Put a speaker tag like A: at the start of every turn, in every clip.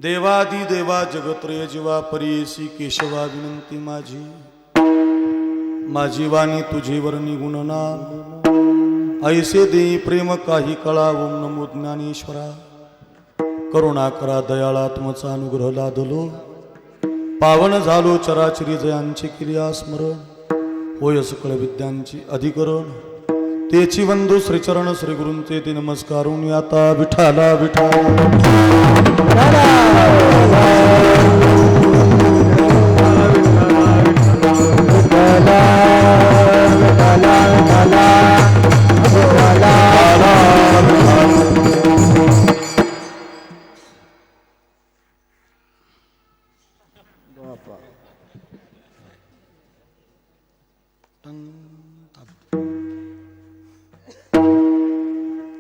A: देवादी देवा जगत्रय जीवा परीसी केशवा विनंती माझी, माझी वाणी तुझी वर्णी गुणनाम, ऐसे देई प्रेम काही कळा. ओम नमो ज्ञानेश्वरा. करुणा करा दयाळा तुमचा अनुग्रह लादलो, पावन झालो चराचरी जयांची क्रिया स्मरण. होय सकळ विद्यांची अधिकरण, तेची वंदू श्रीचरण श्री गुरूंचे ते नमस्कारून आता विठाला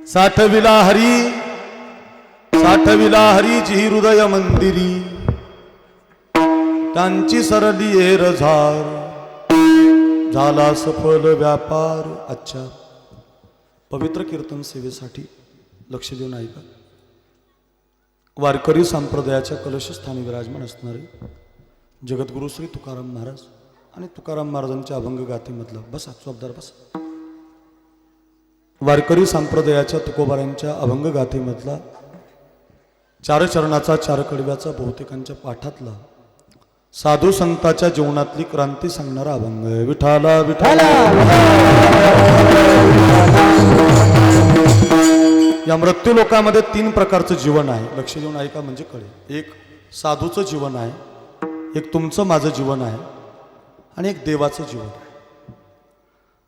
A: साठविला हरी जी हृदय मंदिरी, त्यांची सरली एरझार, झाला सफल व्यापार. अच्छा, पवित्र कीर्तन सेवेसाठी लक्ष देऊन ऐका. वारकरी संप्रदायाच्या कलशस्थानी विराजमान असणारे जगद्गुरु श्री तुकाराम महाराज आणि तुकाराम महाराजांच्या अभंग गाथेमधला बसा चौबदार बसा. वारकरी संप्रदायाच्या तुकोबारांच्या अभंग गाथेमधला चार चरणाचा चार कडव्याचा बहुतेकांच्या पाठातला साधू संतांच्या जीवनातली क्रांती सांगणारा अभंग आहे. विठाला विठाला. या मृत्यू लोकामध्ये तीन प्रकारचं जीवन आहे, लक्ष देऊन ऐका म्हणजे कळेल. एक साधूचं जीवन आहे, एक तुमचं माझं जीवन आहे आणि एक देवाचं जीवन आहे.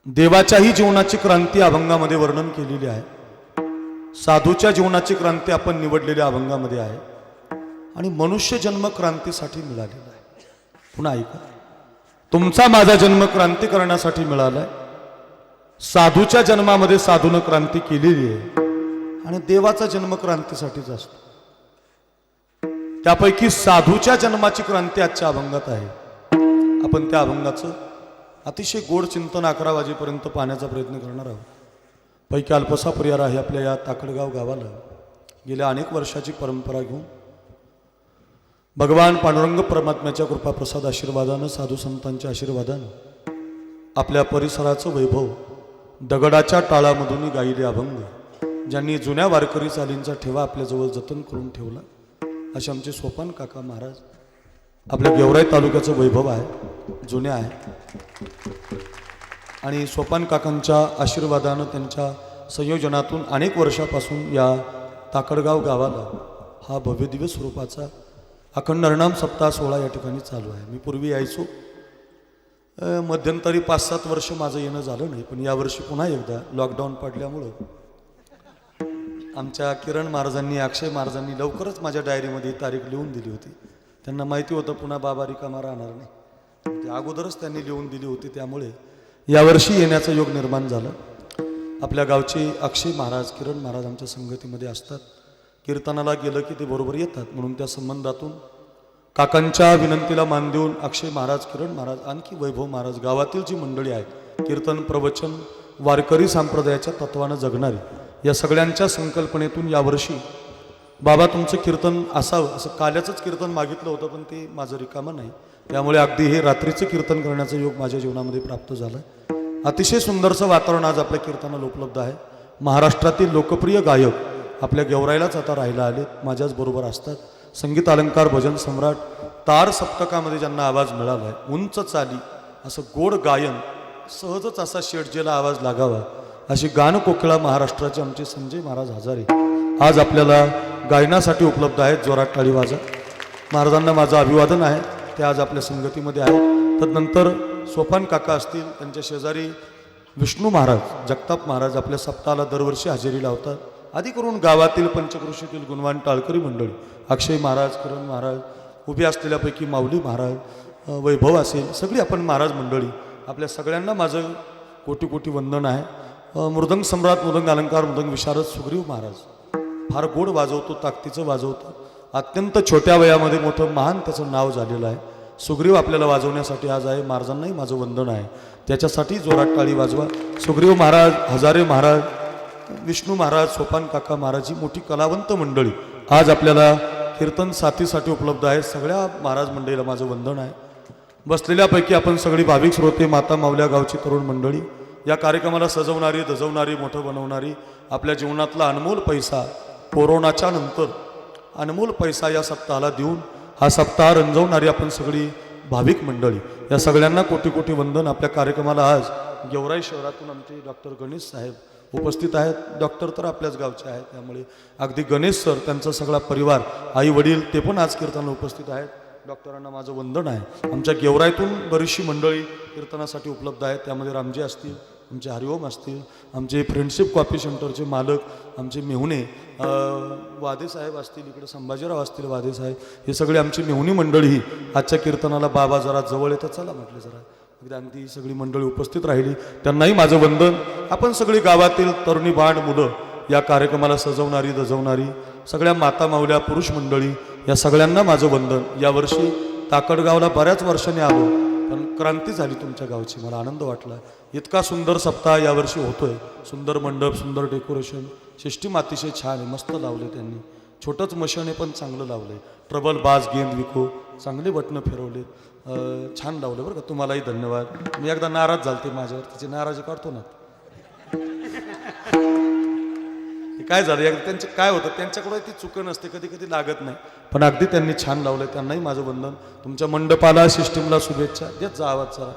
A: देवाच्याही जीवनाची क्रांती अभंगामध्ये वर्णन केलेली आहे, साधूच्या जीवनाची क्रांती आपण निवडलेल्या अभंगामध्ये आहे आणि मनुष्य जन्म क्रांतीसाठी मिळालेला आहे. पुन्हा ऐका, तुमचा माझा जन्म क्रांती करण्यासाठी मिळालाय. साधूच्या जन्मामध्ये साधूनं क्रांती केलेली आहे आणि देवाचा जन्म क्रांतीसाठीच असतो. त्यापैकी साधूच्या जन्माची क्रांती आजच्या अभंगात आहे. आपण त्या अभंगाचं अतिशय गोड चिंतन 11 वाजेपर्यंत पाहण्याचा प्रयत्न करणार आहोत. पैकी अल्पसा परिवार आहे आपल्या या ताकडगाव गावाला गेल्या अनेक वर्षाची परंपरा घेऊन भगवान पांडुरंग परमात्म्याच्या कृपाप्रसाद आशीर्वादानं, साधू संतांच्या आशीर्वादानं आपल्या परिसराचं वैभव दगडाच्या टाळामधून गायले अभंग, ज्यांनी जुन्या वारकरी चालींचा ठेवा आपल्याजवळ जतन करून ठेवला, असे आमचे सोपान काका महाराज. आपल्या गेवराई तालुक्याचं वैभव आहे, जुन्या आहे आणि सोपान काकांच्या आशीर्वादानं, त्यांच्या संयोजनातून अनेक वर्षापासून या ताकडगाव गावाला हा भव्यदिव्य स्वरूपाचा अखंड हरिनाम सप्ताह सोहळा या ठिकाणी चालू आहे. मी पूर्वी यायचो, मध्यंतरी 5-7 वर्ष माझं येणं झालं नाही, पण यावर्षी पुन्हा एकदा लॉकडाऊन पडल्यामुळं आमच्या किरण महाराजांनी, अक्षय महाराजांनी लवकरच माझ्या डायरीमध्ये तारीख लिहून दिली होती. त्यांना माहिती होतं पुन्हा बाबा रिकामा राहणार नाही, ते अगोदरच त्यांनी लिहून दिली होती. त्यामुळे यावर्षी येण्याचा योग निर्माण झाला. आपल्या गावचे अक्षय महाराज, किरण महाराज आमच्या संगतीमध्ये असतात. कीर्तनाला गेलं की ते बरोबर येतात, म्हणून त्या संबंधातून काकांच्या विनंतीला मान देऊन अक्षय महाराज, किरण महाराज, आणखी वैभव महाराज, गावातील जी मंडळी आहेत कीर्तन प्रवचन वारकरी संप्रदायाच्या तत्वानं जगणारी, या सगळ्यांच्या संकल्पनेतून यावर्षी बाबा तुमचं कीर्तन असावं असं काल्याचंच कीर्तन मागितलं होतं, पण ते माझं रिकामं नाही. त्यामुळे अगदी हे रात्रीचं कीर्तन करण्याचा योग माझ्या जीवनामध्ये प्राप्त झाला. अतिशय सुंदरचं वातावरण आज आपल्या कीर्तनाला उपलब्ध आहे. महाराष्ट्रातील लोकप्रिय गायक आपल्या गेवराईलाच आता राहायला आले, माझ्याच बरोबर असतात. संगीत अलंकार, भजन सम्राट, तार सप्तकामध्ये ज्यांना आवाज मिळाला आहे, उंच चाली, असं गोड गायन, सहजच असा शेटजेला आवाज लागावा अशी गानकोकिळा महाराष्ट्राचे आमचे संजय महाराज हजारे आज आपल्याला गायनासाठी उपलब्ध आहेत. जोरात टाळी वाजा. महाराजांना माझं अभिवादन आहे, ते आज आपल्या संगतीमध्ये आहेत. तदनंतर सोपान काका असतील, त्यांच्या शेजारी विष्णू महाराज, जगताप महाराज आपल्या सप्ताहाला दरवर्षी हजेरी लावतात. आधी करून गावातील पंचकृषीतील गुणवान टाळकरी मंडळी, अक्षय महाराज, किरण महाराज, उभे असलेल्यापैकी माऊली महाराज, वैभव असेल, सगळी आपण महाराज मंडळी, आपल्या सगळ्यांना माझं कोटी कोटी वंदन आहे. मृदंग सम्राट, मृदंग अलंकार, मृदंग विशारद सुग्रीव महाराज फार गोड वाजवतो, ताकदीचं वाजवतो. अत्यंत छोट्या वयामध्ये मोठं महान त्याचं नाव झालेलं आहे. सुग्रीव आपल्याला वाजवण्यासाठी आज आहे. महाराजांनाही माझं वंदन आहे, त्याच्यासाठी जोरात टाळी वाजवा. सुग्रीव महाराज, हजारे महाराज, विष्णू महाराज, सोपान काका महाराज ही मोठी कलावंत मंडळी आज आपल्याला कीर्तन साथीसाठी उपलब्ध आहे. सगळ्या महाराज मंडळीला माझं वंदन आहे. बसलेल्यापैकी आपण सगळी भाविक श्रोते, माता मावल्या गावची तरुण मंडळी, या कार्यक्रमाला सजवणारी, धजवणारी, मोठं बनवणारी, आपल्या जीवनातला अनमोल पैसा कोरोनाच्या नंतर अनमोल पैसा या सप्ताहाला देऊन हा सप्ताह रंजवणारी आपण सगळी भाविक मंडळी, या सगळ्यांना कोटी कोटी वंदन. आपल्या कार्यक्रमाला आज गेवराई शहरातून आमचे डॉक्टर गणेश साहेब उपस्थित आहेत. डॉक्टर तर आपल्याच गावचे आहेत, त्यामुळे अगदी गणेश सर, त्यांचा सगळा परिवार, आई वडील, ते पण आज कीर्तनाला उपस्थित आहेत. डॉक्टरांना माझं वंदन आहे. आमच्या गेवराईतून बरीचशी मंडळी कीर्तनासाठी उपलब्ध आहेत. त्यामध्ये रामजी असतील, आमचे हरिओम असतील, आमचे फ्रेंडशिप कॉफी सेंटरचे मालक, आमचे मेहुणे वादेसाहेब असतील, इकडे संभाजीराव असतील वादेसाहेब, हे सगळे आमची मेहुणी मंडळी ही आजच्या कीर्तनाला बाबा जरा जवळ येतं, चला म्हटले जरा अगदी सगळी मंडळी उपस्थित राहिली, त्यांनाही माझं वंदन. आपण सगळी गावातील तरुणी बाळ मुलं, या कार्यक्रमाला सजवणारी, धजवणारी, सगळ्या माता मावल्या, पुरुष मंडळी, या सगळ्यांना माझं वंदन. यावर्षी ताकडगावला बऱ्याच वर्षांनी आलो, पण क्रांती झाली तुमच्या गावची, मला आनंद वाटला. इतका सुंदर सप्ताह यावर्षी होतोय. सुंदर मंडप, सुंदर डेकोरेशन, सिस्टीम अतिशय छान आहे, मस्त लावले त्यांनी. छोटंच मशीन आहे पण चांगलं लावलंय. ट्रबल, बाज, गेंद, विको, चांगले बटणं फिरवले, छान लावलं बरं का. तुम्हालाही धन्यवाद. मी एकदा नाराज झालते माझ्यावर, त्याची नाराजी काढतो ना. काय झालं, एकदा त्यांचे काय होतं, त्यांच्याकडे ती चुकं नसते, कधी कधी लागत नाही, पण अगदी त्यांनी छान लावलंय, त्यांनाही माझं वंदन. तुमच्या मंडपाला, सिस्टीमला शुभेच्छा देत जा. आवाज जरा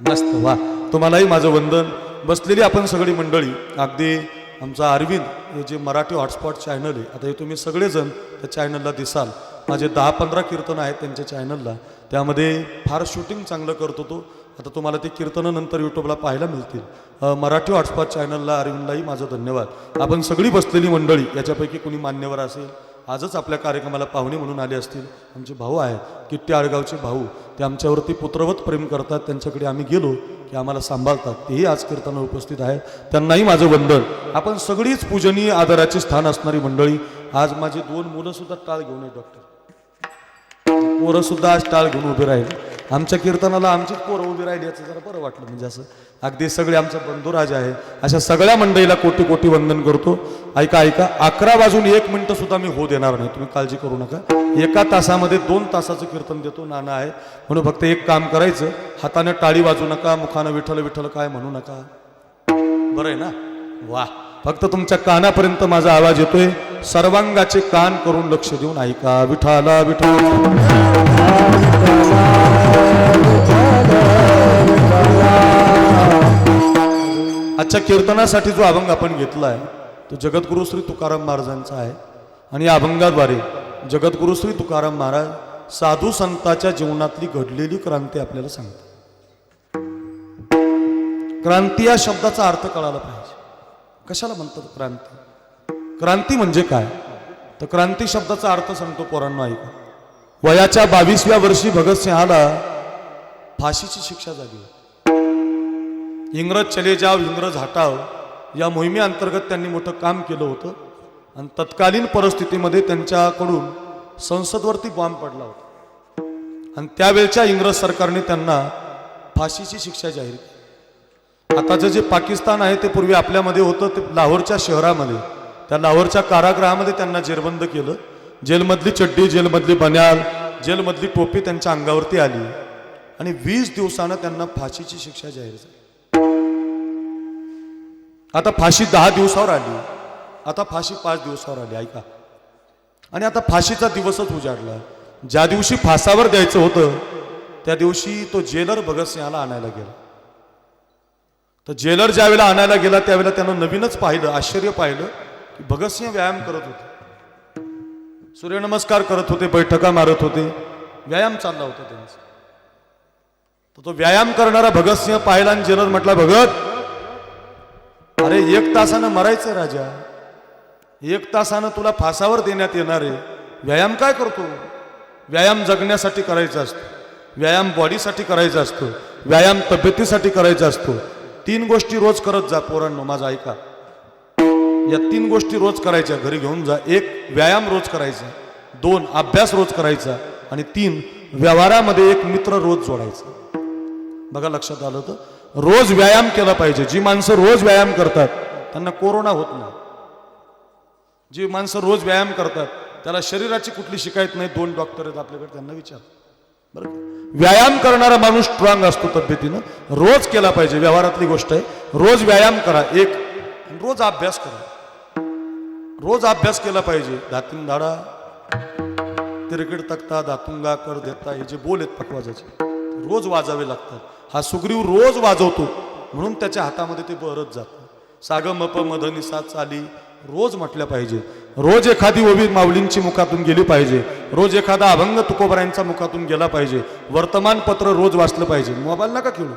A: मस्त, वा, तुम्हालाही माझं वंदन. बसलेली आपण सगळी मंडळी, अगदी आमचा अरविंद, हे जे मराठी हॉटस्पॉट चॅनल आहे, आता हे तुम्ही सगळेजण त्या चॅनलला दिसाल. माझे 10-15 कीर्तन आहेत त्यांच्या चॅनलला, त्यामध्ये फार शूटिंग चांगलं करतो तो. आता तुम्हाला ते कीर्तनं नंतर यूट्यूबला पाहायला मिळतील. मराठी हॉटस्पॉट चॅनलला अरविंदलाही माझं धन्यवाद. आपण सगळी बसलेली मंडळी, याच्यापैकी कोणी मान्यवर असेल, आजच आपल्या कार्यक्रमाला पाहुणे म्हणून आले असतील, आमचे भाऊ आहेत, किट्टी आडगावचे भाऊ, ते आमच्यावरती पुत्रवत प्रेम करतात. त्यांच्याकडे आम्ही गेलो की आम्हाला सांभाळतात, तेही आज कीर्तनाला उपस्थित आहेत, त्यांनाही माझं वंदन. आपण सगळीच पूजनीय, आदराचे स्थान असणारी मंडळी. आज माझी 2 मुलं सुद्धा टाळ घेऊन आहेत, डॉक्टर पोरं सुद्धा आज टाळ घेऊन उभे राहिले. आमच्या कीर्तनाला आमचीच पोरं उभी राहिली, याचं जरा बरं वाटलं. म्हणजे असं अगदी सगळे आमचा बंधुराज आहे. अशा सगळ्या मंडळीला कोटी कोटी वंदन करतो. ऐका 11 वाजून 1 मिनिटं सुद्धा मी हो देणार नाही, तुम्ही काळजी करू नका. 1 तासामध्ये 2 तासाचं कीर्तन देतो, नाना आहे म्हणून. फक्त एक काम करायचं, हाताने टाळी वाजू नका, मुखानं विठ्ठल विठ्ठल काय म्हणू नका, बरं आहे ना? वा, फक्त तुमच्या कानापर्यंत माझा आवाज येतोय. सर्वांगाचे कान करून लक्ष देऊन ऐका. विठाला विठ्ठल, आजच्या कीर्तनासाठी जो अभंग आपण घेतलाय तो जगद्गुरु श्री तुकाराम महाराजांचा आहे. आणि या अभंगाद्वारे जगद्गुरु श्री तुकाराम महाराज साधू संतांच्या जीवनातली घडलेली क्रांती आपल्याला सांगतात. क्रांती या शब्दाचा अर्थ कळायला पाहिजे. कशाला म्हणतात क्रांती? क्रांती म्हणजे काय? तर क्रांती शब्दाचा अर्थ सांगतो पोरांनो, ऐका. वयाच्या 22व्या वर्षी भगतसिंहाला फाशीची शिक्षा झाली. इंग्रज चले जाव, इंग्रज हटाव या मोहिमेअंतर्गत त्यांनी मोठं काम केलं होतं. आणि तत्कालीन परिस्थितीमध्ये त्यांच्याकडून संसदवरती बॉम्ब पडला होता. आणि त्यावेळच्या इंग्रज सरकारने त्यांना फाशीची शिक्षा जाहीर केली. आताचं जे पाकिस्तान आहे ते पूर्वी आपल्यामध्ये होतं, ते लाहोरच्या शहरामध्ये, त्या लाहोरच्या कारागृहामध्ये त्यांना जेरबंद केलं. जेलमधली चड्डी, जेलमधली बन्याल, जेलमधली टोपी त्यांच्या अंगावरती आली आणि 20 दिवसानं त्यांना फाशीची शिक्षा जाहीर झाली. आता फाशी 10 दिवसावर आली, आता फाशी 5 दिवसावर आली, ऐका. आणि आता फाशीचा दिवसच उजाडला. ज्या दिवशी फासावर द्यायचं होतं त्या दिवशी तो जेलर भगतसिंहाला आणायला गेला. तर जेलर ज्यावेळेला आणायला गेला त्यावेळेला त्यानं नवीनच पाहिलं, आश्चर्य पाहिलं की भगतसिंह व्यायाम करत होते, सूर्यनमस्कार करत होते, बैठका मारत होते, व्यायाम चालला होता त्यांचा. तर तो व्यायाम करणारा भगतसिंह पाहिला आणि जेलर म्हटला, भगत, अरे 1 तासानं मरायचं राजा, 1 तासानं तुला फासावर देण्यात येणार आहे, व्यायाम काय करतो? व्यायाम जगण्यासाठी करायचा असतो, व्यायाम बॉडीसाठी करायचा असतो, व्यायाम तब्येतीसाठी करायचा असतो. 3 गोष्टी रोज करत जा पोरांनो, माझं ऐका. या 3 गोष्टी रोज करायच्या, घरी घेऊन जा. 1 व्यायाम रोज करायचा, 2 अभ्यास रोज करायचा आणि 3 व्यवहारामध्ये एक मित्र रोज जोडायचा. बघा लक्षात आलं तर रोज व्यायाम केला पाहिजे. जी माणसं रोज व्यायाम करतात त्यांना कोरोना होत नाही. जी माणसं रोज व्यायाम करतात त्याला शरीराची कुठली शिकायत नाही, 2 डॉक्टर आहेत आपल्याकडे, त्यांना विचार. बरं का? व्यायाम करणारा माणूस स्ट्रॉंग असतो तब्येतीनं. रोज केला पाहिजे, व्यवहारातली गोष्ट आहे. रोज व्यायाम करा, रोज अभ्यास करा. रोज अभ्यास केला पाहिजे. दातीन धाडा, तिरकीड तक्ता, दातुंगा, कर देता, हे जे बोल आहेत पकवाजाचे रोज वाजावे लागतात. हा सुग्रीव रोज वाजवतो म्हणून त्याच्या हातामध्ये ते बहरत जातं. साग मप मधनी सा चाली रोज म्हटल्या पाहिजे. रोज एखादी ओवी माऊलींची मुखातून गेली पाहिजे. रोज एखादा अभंग तुकोबरायांचा मुखातून गेला पाहिजे. वर्तमानपत्र रोज वाचलं पाहिजे. मोबाईल नका खेळू.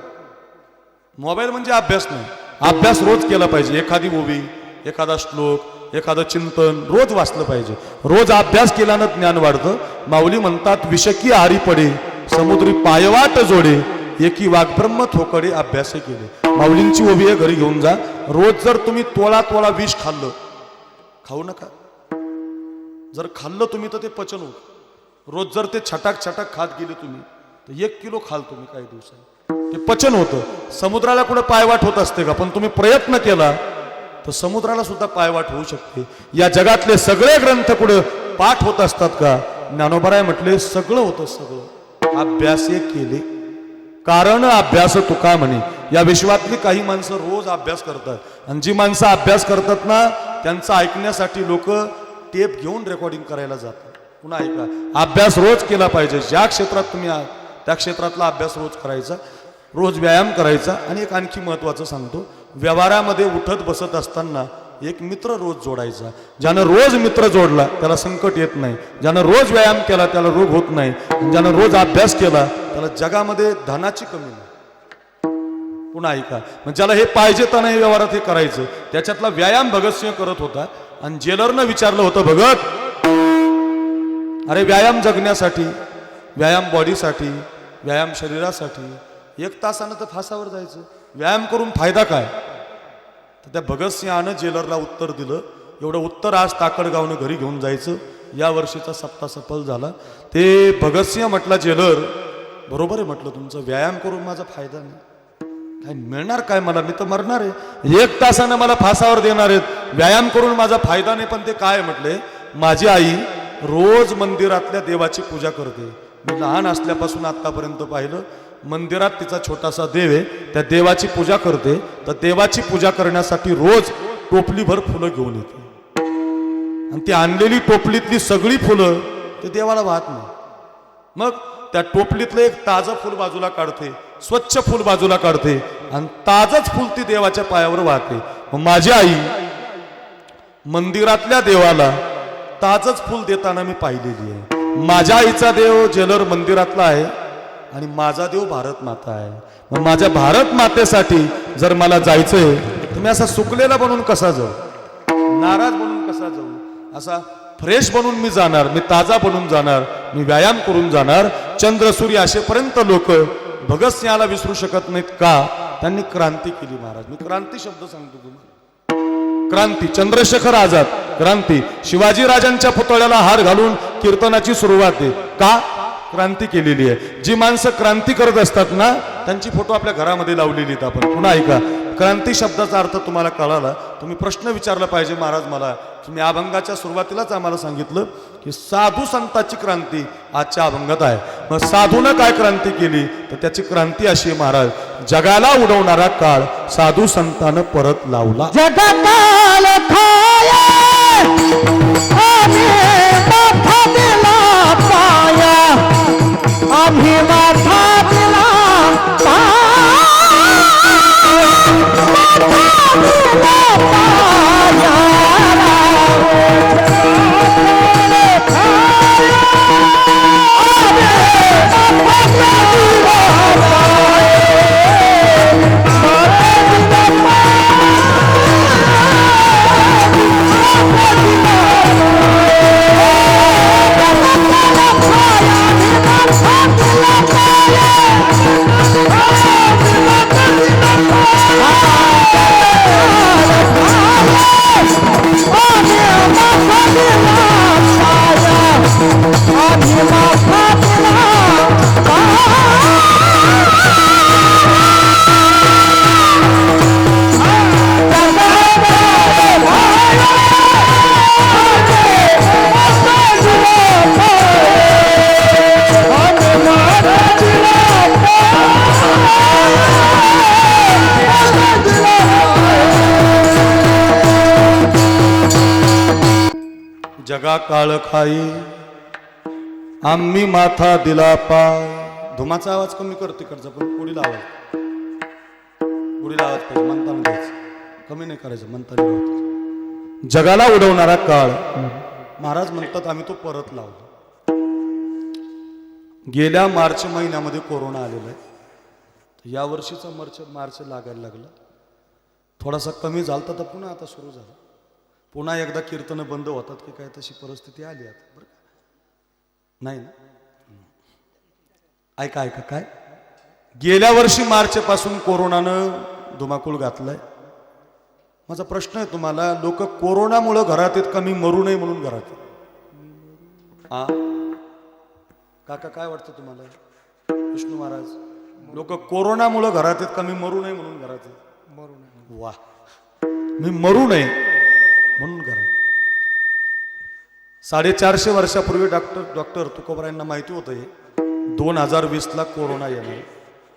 A: मोबाईल म्हणजे अभ्यास नाही, अभ्यास रोज केला पाहिजे. एखादी ओवी, एखादा श्लोक, एखादं चिंतन रोज वाचलं पाहिजे. रोज अभ्यास केल्यानं ज्ञान वाढतं. माऊली म्हणतात, विषकी आरी पडे समुद्री पायवाट जोडे, एकी वाग्ब्रह्म थोकडे अभ्यास केले. माऊलींची ओवी आहे, घरी घेऊन जा. रोज जर तुम्ही तोळा विष खाल्लं, खाऊ नका. जर खाल्लं तुम्ही तर ते पचन होतं. रोज जर ते छटाक खात गेले तुम्ही तर 1 किलो खाल तुम्ही काही दिवसांनी, ते पचन होतं. समुद्राला कुठं पायवाट होत असते का? पण तुम्ही प्रयत्न केला तर समुद्राला सुद्धा पायवाट होऊ शकते. या जगातले सगळे ग्रंथ कुठं पाठ होत असतात का? ज्ञानोबराय म्हटले सगळं होतं, सगळं अभ्यासे केले. कारण अभ्यास तुका म्हणे. या विश्वातली काही माणसं रोज अभ्यास करतात, आणि जी माणसं अभ्यास करतात ना त्यांचं ऐकण्यासाठी लोक टेप घेऊन रेकॉर्डिंग करायला जातात. पुन्हा ऐका, अभ्यास रोज केला पाहिजे. ज्या क्षेत्रात तुम्ही आहात त्या क्षेत्रातला अभ्यास रोज करायचा, रोज व्यायाम करायचा. आणि एक आणखी महत्वाचं सांगतो, व्यवहारामध्ये उठत बसत असताना एक मित्र रोज जोडायचा. ज्यानं रोज मित्र जोडला त्याला संकट येत नाही. ज्यानं रोज व्यायाम केला त्याला रोग होत नाही. ज्यानं रोज अभ्यास केला त्याला जगामध्ये धनाची कमी नाही. पुन्हा ऐका, म्हणजे ज्याला हे पाहिजे तर नाही व्यवहारात हे करायचं. त्याच्यातला व्यायाम भगतसिंह करत होता. आणि जेलरनं विचारलं होतं, भगत अरे व्यायाम जगण्यासाठी, व्यायाम बॉडीसाठी, व्यायाम शरीरासाठी 1 तासानं तर फासावर जायचं, व्यायाम करून फायदा काय? तर त्या भगतसिंहानं जेलरला उत्तर दिलं. एवढं उत्तर आज ताकडगावनं घरी घेऊन जायचं. या वर्षीचा सप्ताह सफल झाला. ते भगतसिंह म्हटला, जेलर बरोबर आहे म्हटलं तुमचं, व्यायाम करून माझा फायदा नाही, काय मिळणार काय मला? मी तर मरणार आहे. 1 तासानं मला फासावर देणार आहेत, व्यायाम करून माझा फायदा नाही. पण ते काय म्हटले, माझी आई रोज मंदिरातल्या देवाची पूजा करते. मी लहान असल्यापासून आतापर्यंत पाहिलं, मंदिरात तिचा छोटासा देव आहे, त्या देवाची पूजा करते. तर देवाची पूजा करण्यासाठी रोज टोपलीभर फुलं घेऊन येते. आणि ती आणलेली टोपलीतली सगळी फुलं ते देवाला वाहत नाही. मग त्या टोपलीतलं एक ताजं फुल बाजूला काढते, स्वच्छ फुल बाजूला काढते, आणि ताजच फुल ती देवाच्या पायावर वाहते. मग माझी आई मंदिरातल्या देवाला ताजच फुल देताना मी पाहिलेली आहे. माझ्या आईचा देव जेलर मंदिरातला आहे आणि माझा देव भारत माता आहे. मग माझ्या भारत मातेसाठी जर मला जायचंय तर मी असा सुकलेला बनून कसा जाऊ, नाराज बनून कसा जाऊ? असा फ्रेश बनून मी जाणार, मी ताजा बनून जाणार, मी व्यायाम करून जाणार. चंद्र सूर्य असेपर्यंत लोक भगतसिंहाला विसरू शकत नाहीत का? त्यांनी क्रांती केली महाराज. मी क्रांती शब्द सांगतो तुम्हाला. क्रांती, चंद्रशेखर आझाद क्रांती. शिवाजी राजांच्या पुतळ्याला हार घालून कीर्तनाची सुरुवात आहे का? क्रांती केलेली आहे. जी माणसं क्रांती करत असतात ना त्यांची फोटो आपल्या घरामध्ये लावलेली आहेत आपण. पुन्हा ऐका, क्रांती शब्दाचा अर्थ तुम्हाला कळाला. तुम्ही प्रश्न विचारला पाहिजे, महाराज मला तुम्ही अभंगाच्या सुरुवातीलाच आम्हाला सांगितलं की साधू संतांची क्रांती आजच्या अभंगात आहे. मग साधूनं काय क्रांती केली तर त्याची क्रांती अशी आहे महाराज, जगाला उडवणारा काळ साधू संतानं परत लावला.
B: जगकाल खाया आम्ही माथा दिला पाया, आम्ही माथा दिला पाया, माथा दिला पाया. Oh,
A: सगळा काळ खाई आम्ही माथा दिला पाय. धुमाचा आवाज कमी कर तिकडचा, पण पुढील आवाज पाहिजे, म्हणताना द्यायचं, कमी नाही करायचं, म्हणताना द्यायचं. जगाला उडवणारा काळ महाराज म्हणतात आम्ही तो परत लावला. गेल्या मार्च महिन्यामध्ये कोरोना आलेला आहे. या वर्षीचा मार्च लागायला लागला. थोडासा कमी झालता तर पुन्हा आता सुरू झाला. पुन्हा एकदा कीर्तनं बंद होतात की काय तशी परिस्थिती आली आता. बरं नाही ना, ऐका काय, गेल्या वर्षी मार्च पासून कोरोनानं धुमाकूळ घातलाय. माझा प्रश्न आहे तुम्हाला, लोक कोरोनामुळे घरात येत कमी मरू नये म्हणून घरात येत. हा काका काय वाटतं तुम्हाला विष्णू महाराज? लोक कोरोनामुळे घरात येत कमी मरू नये म्हणून घरात येत. मरू नये, वा, मी मरू नये म्हणून घरात. 450 वर्षापूर्वी डॉक्टर तुकोबरायांना माहिती होतं हे 2020ला कोरोना येणार.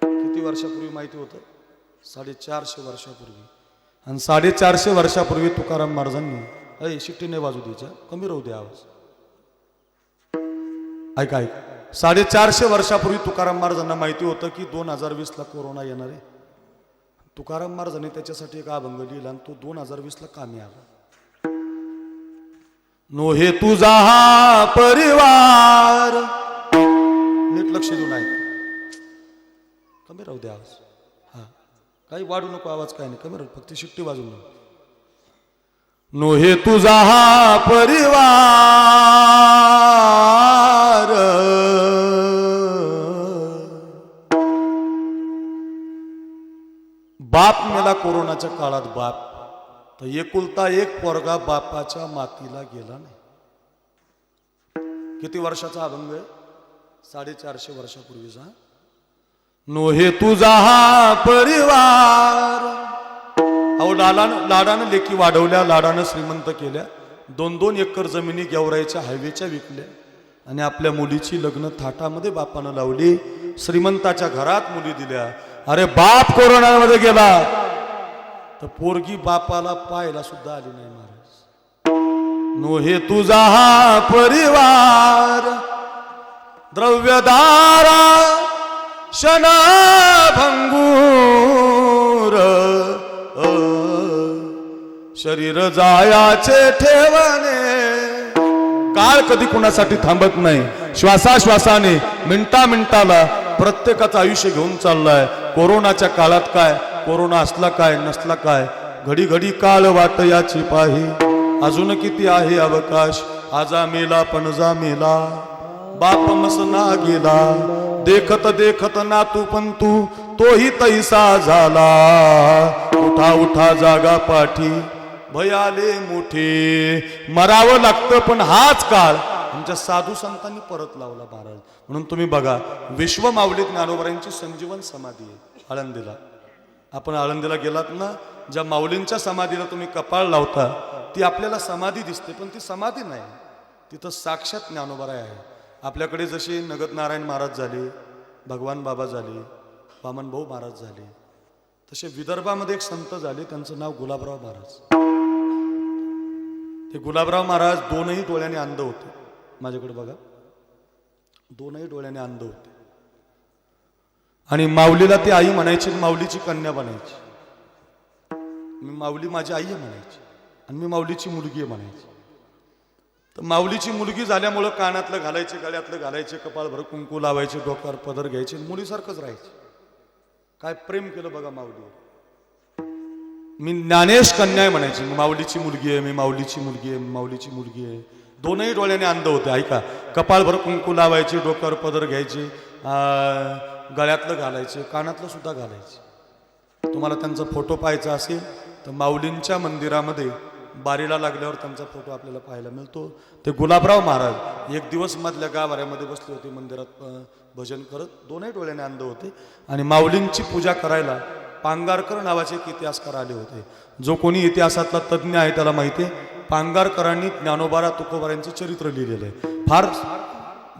A: किती वर्षापूर्वी माहिती होतं? 450 वर्षापूर्वी. आणि 450 वर्षापूर्वी तुकाराम महाराजांनी शिट्टी नाही वाजू द्यायच्या, कमी राहू द्या आवाज. ऐका 450 वर्षापूर्वी तुकाराम महाराजांना माहिती होतं की 2020ला कोरोना येणार आहे. तुकाराम महाराजांनी त्याच्यासाठी एक अभंग लिहिला आणि तो 2020ला कामी आला. नोहे तुझा हा परिवार, नीट लक्ष देऊन ऐक, कमी राहू द्या आवाज. हा काही वाढू नको आवाज, काय नाही, कमी राहू, फक्त शिट्टी वाजून नको. नोहे तुझा हा परिवार, बाप मेला कोरोनाच्या काळात. बाप तर एकुलता एक पोरगा बापाच्या मातीला गेला नाही. किती वर्षाचा अभंग आहे? 450 वर्षापूर्वीचा. नोहे तुझा हा परिवार. अहो लाडानं लेकी वाढवल्या, लाडानं श्रीमंत केल्या, 2-2 एकर जमिनी गेवराईच्या हायवेच्या विकल्या आणि आपल्या मुलीची लग्न थाटामध्ये बापानं लावली. श्रीमंताच्या घरात मुली दिल्या. अरे बाप कोरोनामध्ये गेला तर पोरगी बापाला पाहायला सुद्धा आली नाही महाराज. नोहे तुझा हा परिवार, द्रव्यदारा क्षण भंगूर, शरीर जायाचे ठेवणे. काळ कधी कुणासाठी थांबत नाही. श्वासाश्वासाने, मिनिटाला प्रत्येकाचं आयुष्य घेऊन चाललाय. कोरोनाच्या काळात काय, कोरोना असला काय नसला काय, घडी घडी काळ वाट याची पाही. अजून किती आहे अवकाश, आजा मेला पणजा मेला, बाप मसना गेला. देखत देखत नातू पंतू तोही तैसा झाला. उठा उठा जागा पाठी, भयाले मोठे. मरावं लागतं पण हाच काळ आमच्या साधू संतांनी परत लावला महाराज. म्हणून तुम्ही बघा, विश्व माऊली ज्ञानोबरांची संजीवन समाधी आहे आळंदीला. आपण आळंदीला गेलात ना, ज्या माऊलींच्या समाधीला तुम्ही कपाळ लावता ती आपल्याला समाधी दिसते, पण ती समाधी नाही, तिथं साक्षात ज्ञानोबराय आहे. आपल्याकडे जसे नगद नारायण महाराज झाले, भगवान बाबा झाले, वामनभाऊ महाराज झाले, तसे विदर्भामध्ये एक संत झाले, त्यांचं नाव गुलाबराव महाराज. ते गुलाबराव महाराज 2ही डोळ्याने अंध होते. माझ्याकडे बघा, 2ही डोळ्याने अंध होते. आणि माऊलीला ती आई म्हणायची, माऊलीची कन्या बनायची. मी माऊली माझी आई आहे म्हणायची आणि मी माऊलीची मुलगी आहे म्हणायची. तर माऊलीची मुलगी झाल्यामुळं कानातलं घालायचे, गळ्यातलं घालायचे, कपाळभर कुंकू लावायचे, डोक्यावर पदर घ्यायचे, मुलीसारखंच राहायचे. काय प्रेम केलं बघा माऊलीवर. मी ज्ञानेश कन्या आहे म्हणायची, मी माऊलीची मुलगी आहे, मी माऊलीची मुलगी आहे, माऊलीची मुलगी आहे. 2ही डोळ्याने अंध होते. ऐका, कपाळभर कुंकू लावायचे, डोक्यावर पदर घ्यायचे, गळ्यातलं घालायचे, कानातलं सुद्धा घालायचे. तुम्हाला त्यांचा फोटो पाहायचा असेल तर माऊलींच्या मंदिरामध्ये बारीला लागल्यावर त्यांचा फोटो आपल्याला पाहायला मिळतो. ते गुलाबराव महाराज एक दिवस मधल्या गाभाऱ्यामध्ये बसले होते मंदिरात भजन करत. 2ही डोळ्याने अंध होते आणि माऊलींची पूजा करायला पांगारकर नावाचे एक इतिहासकार आले होते. जो कोणी इतिहासातला तज्ज्ञ आहे त्याला माहिती आहे, पांगारकरांनी ज्ञानोबा तुकोबारांचं चरित्र लिहिलेलं आहे. फार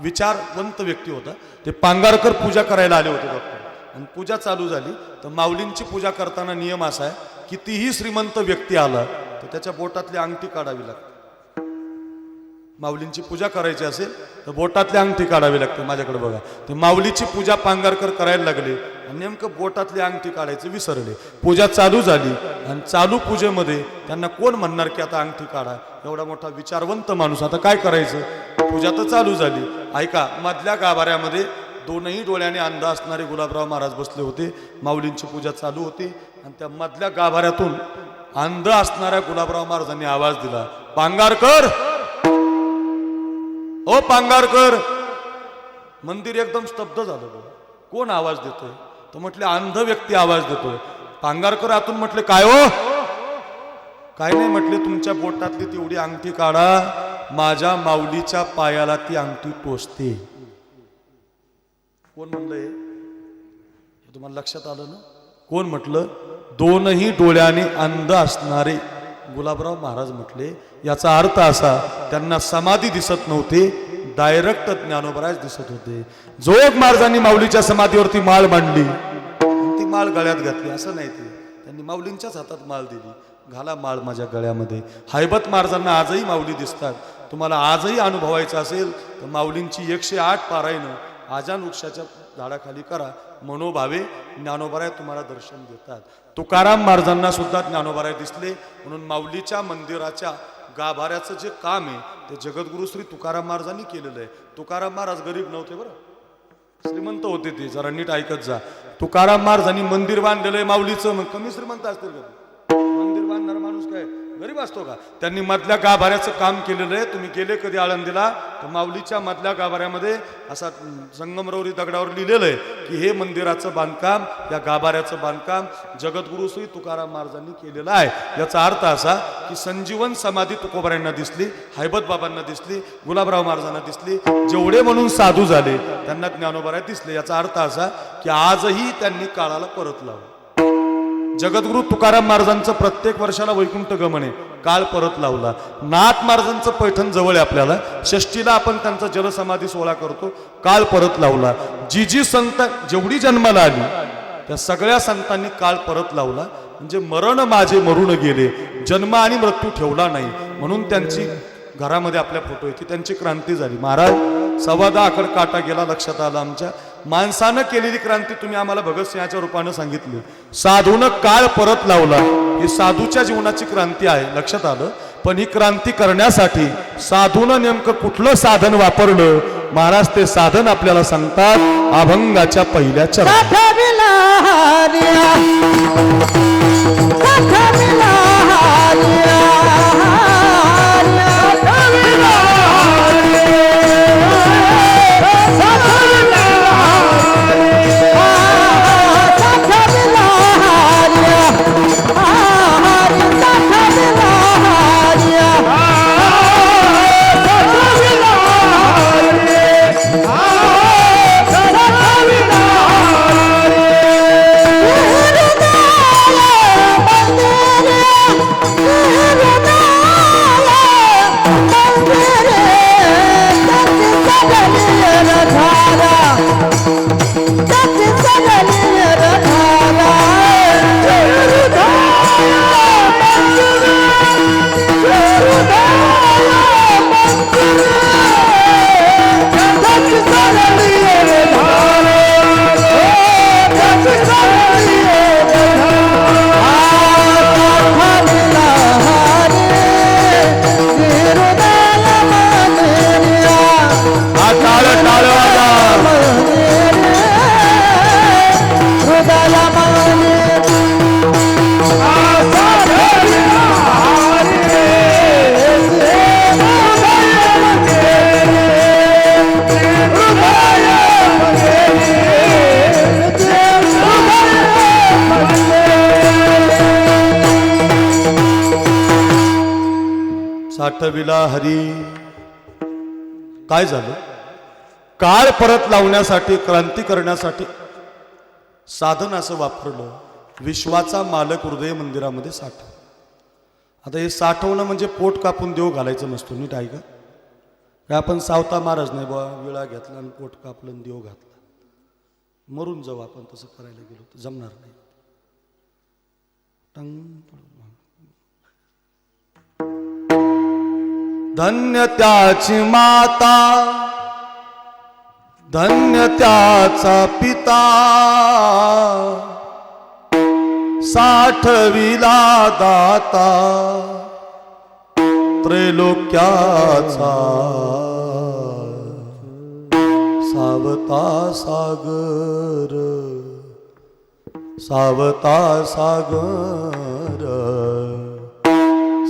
A: विचारवंत व्यक्ती होता. ते पांगारकर पूजा करायला आले होते डॉक्टर, आणि पूजा चालू झाली तर माऊलींची पूजा करताना नियम असा आहे, कितीही श्रीमंत व्यक्ती आला तर त्याच्या बोटातली अंगठी काढावी लागते. माऊलींची पूजा करायची असेल तर बोटातली अंगठी काढावी लागते. माझ्याकडे बघा, ते माऊलीची पूजा पांगारकर करायला लागले आणि नेमकं बोटातली अंगठी काढायचं विसरले. पूजा चालू झाली आणि चालू पूजेमध्ये त्यांना कोण म्हणणार की आता अंगठी काढा? एवढा मोठा विचारवंत माणूस, आता काय करायचं? पूजा तर चालू झाली. ऐका, मधल्या गाभाऱ्यामध्ये दोनही डोळ्याने अंध असणारे गुलाबराव महाराज बसले होते. माऊलींची पूजा चालू होती आणि त्या मधल्या गाभाऱ्यातून अंध असणाऱ्या गुलाबराव महाराजांनी आवाज दिला, पांगारकर, ओ पांगारकर. मंदिर एकदम स्तब्ध झालं. कोण आवाज देतोय? तो म्हटले अंध व्यक्ती आवाज देतोय. पांगारकर आतून म्हटले, काय हो? काय नाही म्हटले, तुमच्या बोटातली तेवढी अंगठी काढा, माझ्या माऊलीच्या पायाला ती अंगठी टोचते. कोण म्हणलंय? तुम्हाला लक्षात आलं ना? कोण म्हटलं? दोनही डोळ्याने अंध असणारे गुलाबराव महाराज म्हटले. याचा अर्थ असा, त्यांना समाधी दिसत नव्हते, डायरेक्ट ज्ञानोबराज दिसत होते. जोग महाराजांनी माऊलीच्या समाधीवरती माळ मांडली, ती माळ गळ्यात घातली असं नाही, ते त्यांनी माऊलींच्याच हातात माळ दिली. घाला माळ माझ्या गळ्यामध्ये. हैबत महाराजांना आजही माऊली दिसतात. तुम्हाला आजही अनुभवायचं असेल तर माऊलींची 108 पारायणं आजान वृक्षाच्या झाडाखाली करा, मनोभावे ज्ञानोबराय तुम्हाला दर्शन देतात. तुकाराम महाराजांना सुद्धा ज्ञानोबराय दिसले. म्हणून माऊलीच्या मंदिराच्या गाभाऱ्याचं जे काम आहे ते जगद्गुरु श्री तुकाराम महाराजांनी केलेलं आहे. तुकाराम महाराज गरीब नव्हते बरं, श्रीमंत होते. ते जरा नीट ऐकत जा. तुकाराम महाराजांनी मंदिर बांधलेलं आहे माऊलीचं. मग कमी श्रीमंत असतील का? मंदिर बांधणारा माणूस काय गरीब असतो का? त्यांनी मधल्या गाभाऱ्याचं काम केलेलं आहे. तुम्ही गेले कधी आळंदीला तर माऊलीच्या मधल्या गाभाऱ्यामध्ये असा संगमरवरी दगडावर लिहिलेलं आहे की हे मंदिराचं बांधकाम, या गाभाऱ्याचं बांधकाम जगद्गुरु श्री तुकाराम महाराजांनी केलेलं आहे. याचा अर्थ असा की संजीवन समाधी तुकोबारायांना दिसली, हैबत बाबांना दिसली, गुलाबराव महाराजांना दिसली. जेवढे म्हणून साधू झाले त्यांना ज्ञानोबराय दिसले. याचा अर्थ असा की आजही त्यांनी काळाला परत लावलं. जगद्गुरु तुकाराम महाराजांचं प्रत्येक वर्षाला वैकुंठ गमन आहे, काळ परत लावला. नाथ महाराजांचं पैठण जवळ आहे आपल्याला, षष्टीला आपण त्यांचा जलसमाधी सोहळा करतो, काळ परत लावला. जी संत जेवढी जन्माला आली त्या सगळ्या संतांनी काळ परत लावला. म्हणजे मरण माझे मरून गेले, जन्म आणि मृत्यू ठेवला नाही. म्हणून त्यांची घरामध्ये आपल्या फोटो येते, त्यांची क्रांती झाली. महाराज 10.25 आकड काटा गेला, लक्षात आलं. आमच्या माणसानं केलेली क्रांती तुम्ही आम्हाला भगतसिंहाच्या रूपानं सांगितली. साधूनं काळ परत लावला, ही साधूच्या जीवनाची क्रांती आहे, लक्षात आलं. पण ही क्रांती करण्यासाठी साधूनं नेमकं कुठलं साधन वापरलं? महाराज ते साधन आपल्याला सांगतात अभंगाच्या पहिल्या चरणात. साठविला हरी. काय झालं? काळ परत लावण्यासाठी, क्रांती करण्यासाठी साधन असं वापरलं. विश्वाचा मालक हृदय मंदिरामध्ये साठव. आता हे साठवणं म्हणजे पोट कापून देव घालायचं नसतो, नीट ऐका. काय आपण सावता महाराज नाही बा, विळा घेतला आणि पोट कापलं आणि देव घातला, मरून जाऊ आपण तसं करायला गेलो तर जमणार नाही. धन्य त्याची माता, धन्य त्याचा पिता, साठविला दाता त्रैलोक्याचा, सावता सागर, सावता सागर,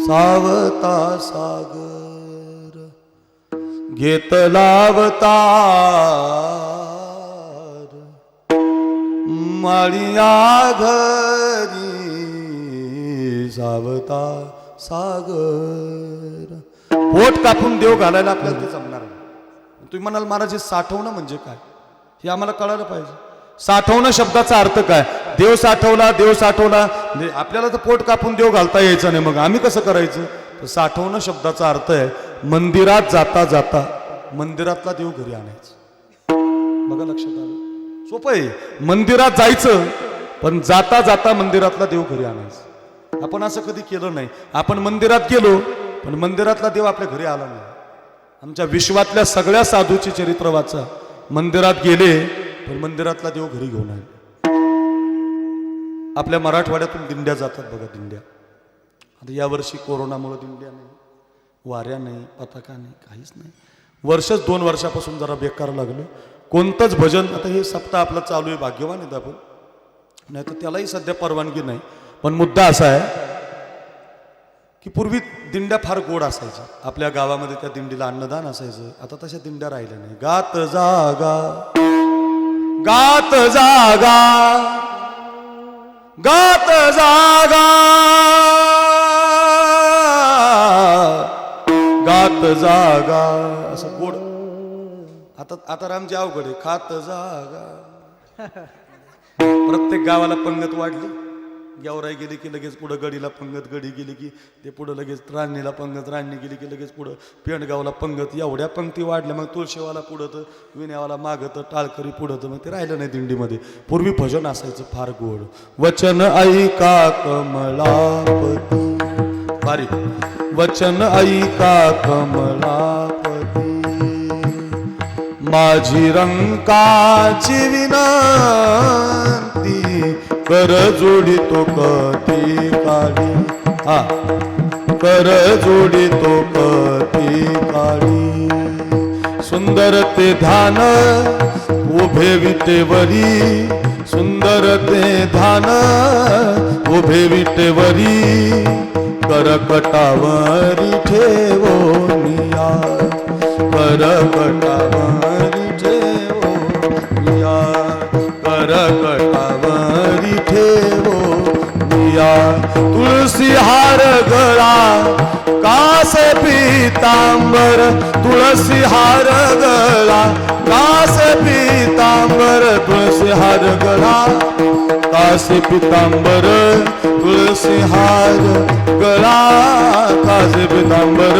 A: सावता सागर, घेतला अवतार माळिया घरी, सावता सागर. पोट कापून देव घालायला आपल्याला ते जमणार नाही. तुम्ही म्हणाल महाराज हे साठवणं म्हणजे काय, हे आम्हाला कळायला पाहिजे. साठवणं शब्दाचा अर्थ काय? देव साठवला, देव साठवला म्हणजे आपल्याला तर पोट कापून देव घालता यायचं नाही, मग आम्ही कसं करायचं? तर साठवणं शब्दाचा अर्थ आहे मंदिरात जाता जाता मंदिरातला देव घरी आणायचं. बघा लक्षात आलं? सोपं आहे. मंदिरात जायचं पण जाता जाता मंदिरातला देव घरी आणायचं. आपण असं कधी केलं नाही. आपण मंदिरात गेलो पण मंदिरातला देव आपल्या घरी आला नाही. आमच्या विश्वातल्या सगळ्या साधूची चरित्र वाचा. मंदिरात गेले पण मंदिरातला देव घरी घेऊन आले. आपल्या मराठवाड्यातून दिंड्या जातात बघा, दिंड्या. आता यावर्षी कोरोनामुळे दिंड्या नाही, वाऱ्या नाही, पताका नाही, काहीच नाही. वर्षच 2 वर्षापासून जरा बेकार लागलं. कोणतंच भजन, आता हे सप्ताह आपलं चालू आहे, भाग्यवान आहेत आपण, नाही तर त्यालाही सध्या परवानगी नाही. पण मुद्दा असा आहे की पूर्वी दिंड्या फार गोड असायच्या. आपल्या गावामध्ये त्या दिंडीला अन्नदान असायचं. आता तशा दिंड्या राहिल्या नाही. गात जागा, गात जागा, गात जागा, गात जागा, असं गोड. आता रामजी अवघड आहे. खात जागा. प्रत्येक गावाला पंगत वाढली. गेवराई गेली की लगेच पुढं गडीला पंगत, गडी गेली की ते पुढं लगेच रान्नीला पंगत, रान्नी गेली की लगेच पुढं पेंडगावला पंगत. एवढ्या पंक्ती वाढल्या. मग तुळशीवाला पुढं तर विण्यावाला मागं तर टाळकरी पुढं तर मग ते राहिलं नाही दिंडीमध्ये. पूर्वी भजन असायचं फार गोड. वचन ऐका कमलापती, बारीक. वचन ऐका कमलापती, माझी रंकाची विनंती, कर जोडितो कधी काळी. हा, कर जोडितो कधी काळी. सुंदर ते ध्यान उभे विटेवरी, सुंदर ते ध्यान उभे विटेवरी, करकटावरी ठेवोनिया, करकटावरी ठेवोनिया, करकटावरी ठेवोनिया. तुळसी हार गळा कासे पीतांबर, तुळसी हार गळा कासे पीतांबर, तुळसी हार गळा कासे पीतांबर, तुळसी हार गळा कासे पीतांबर.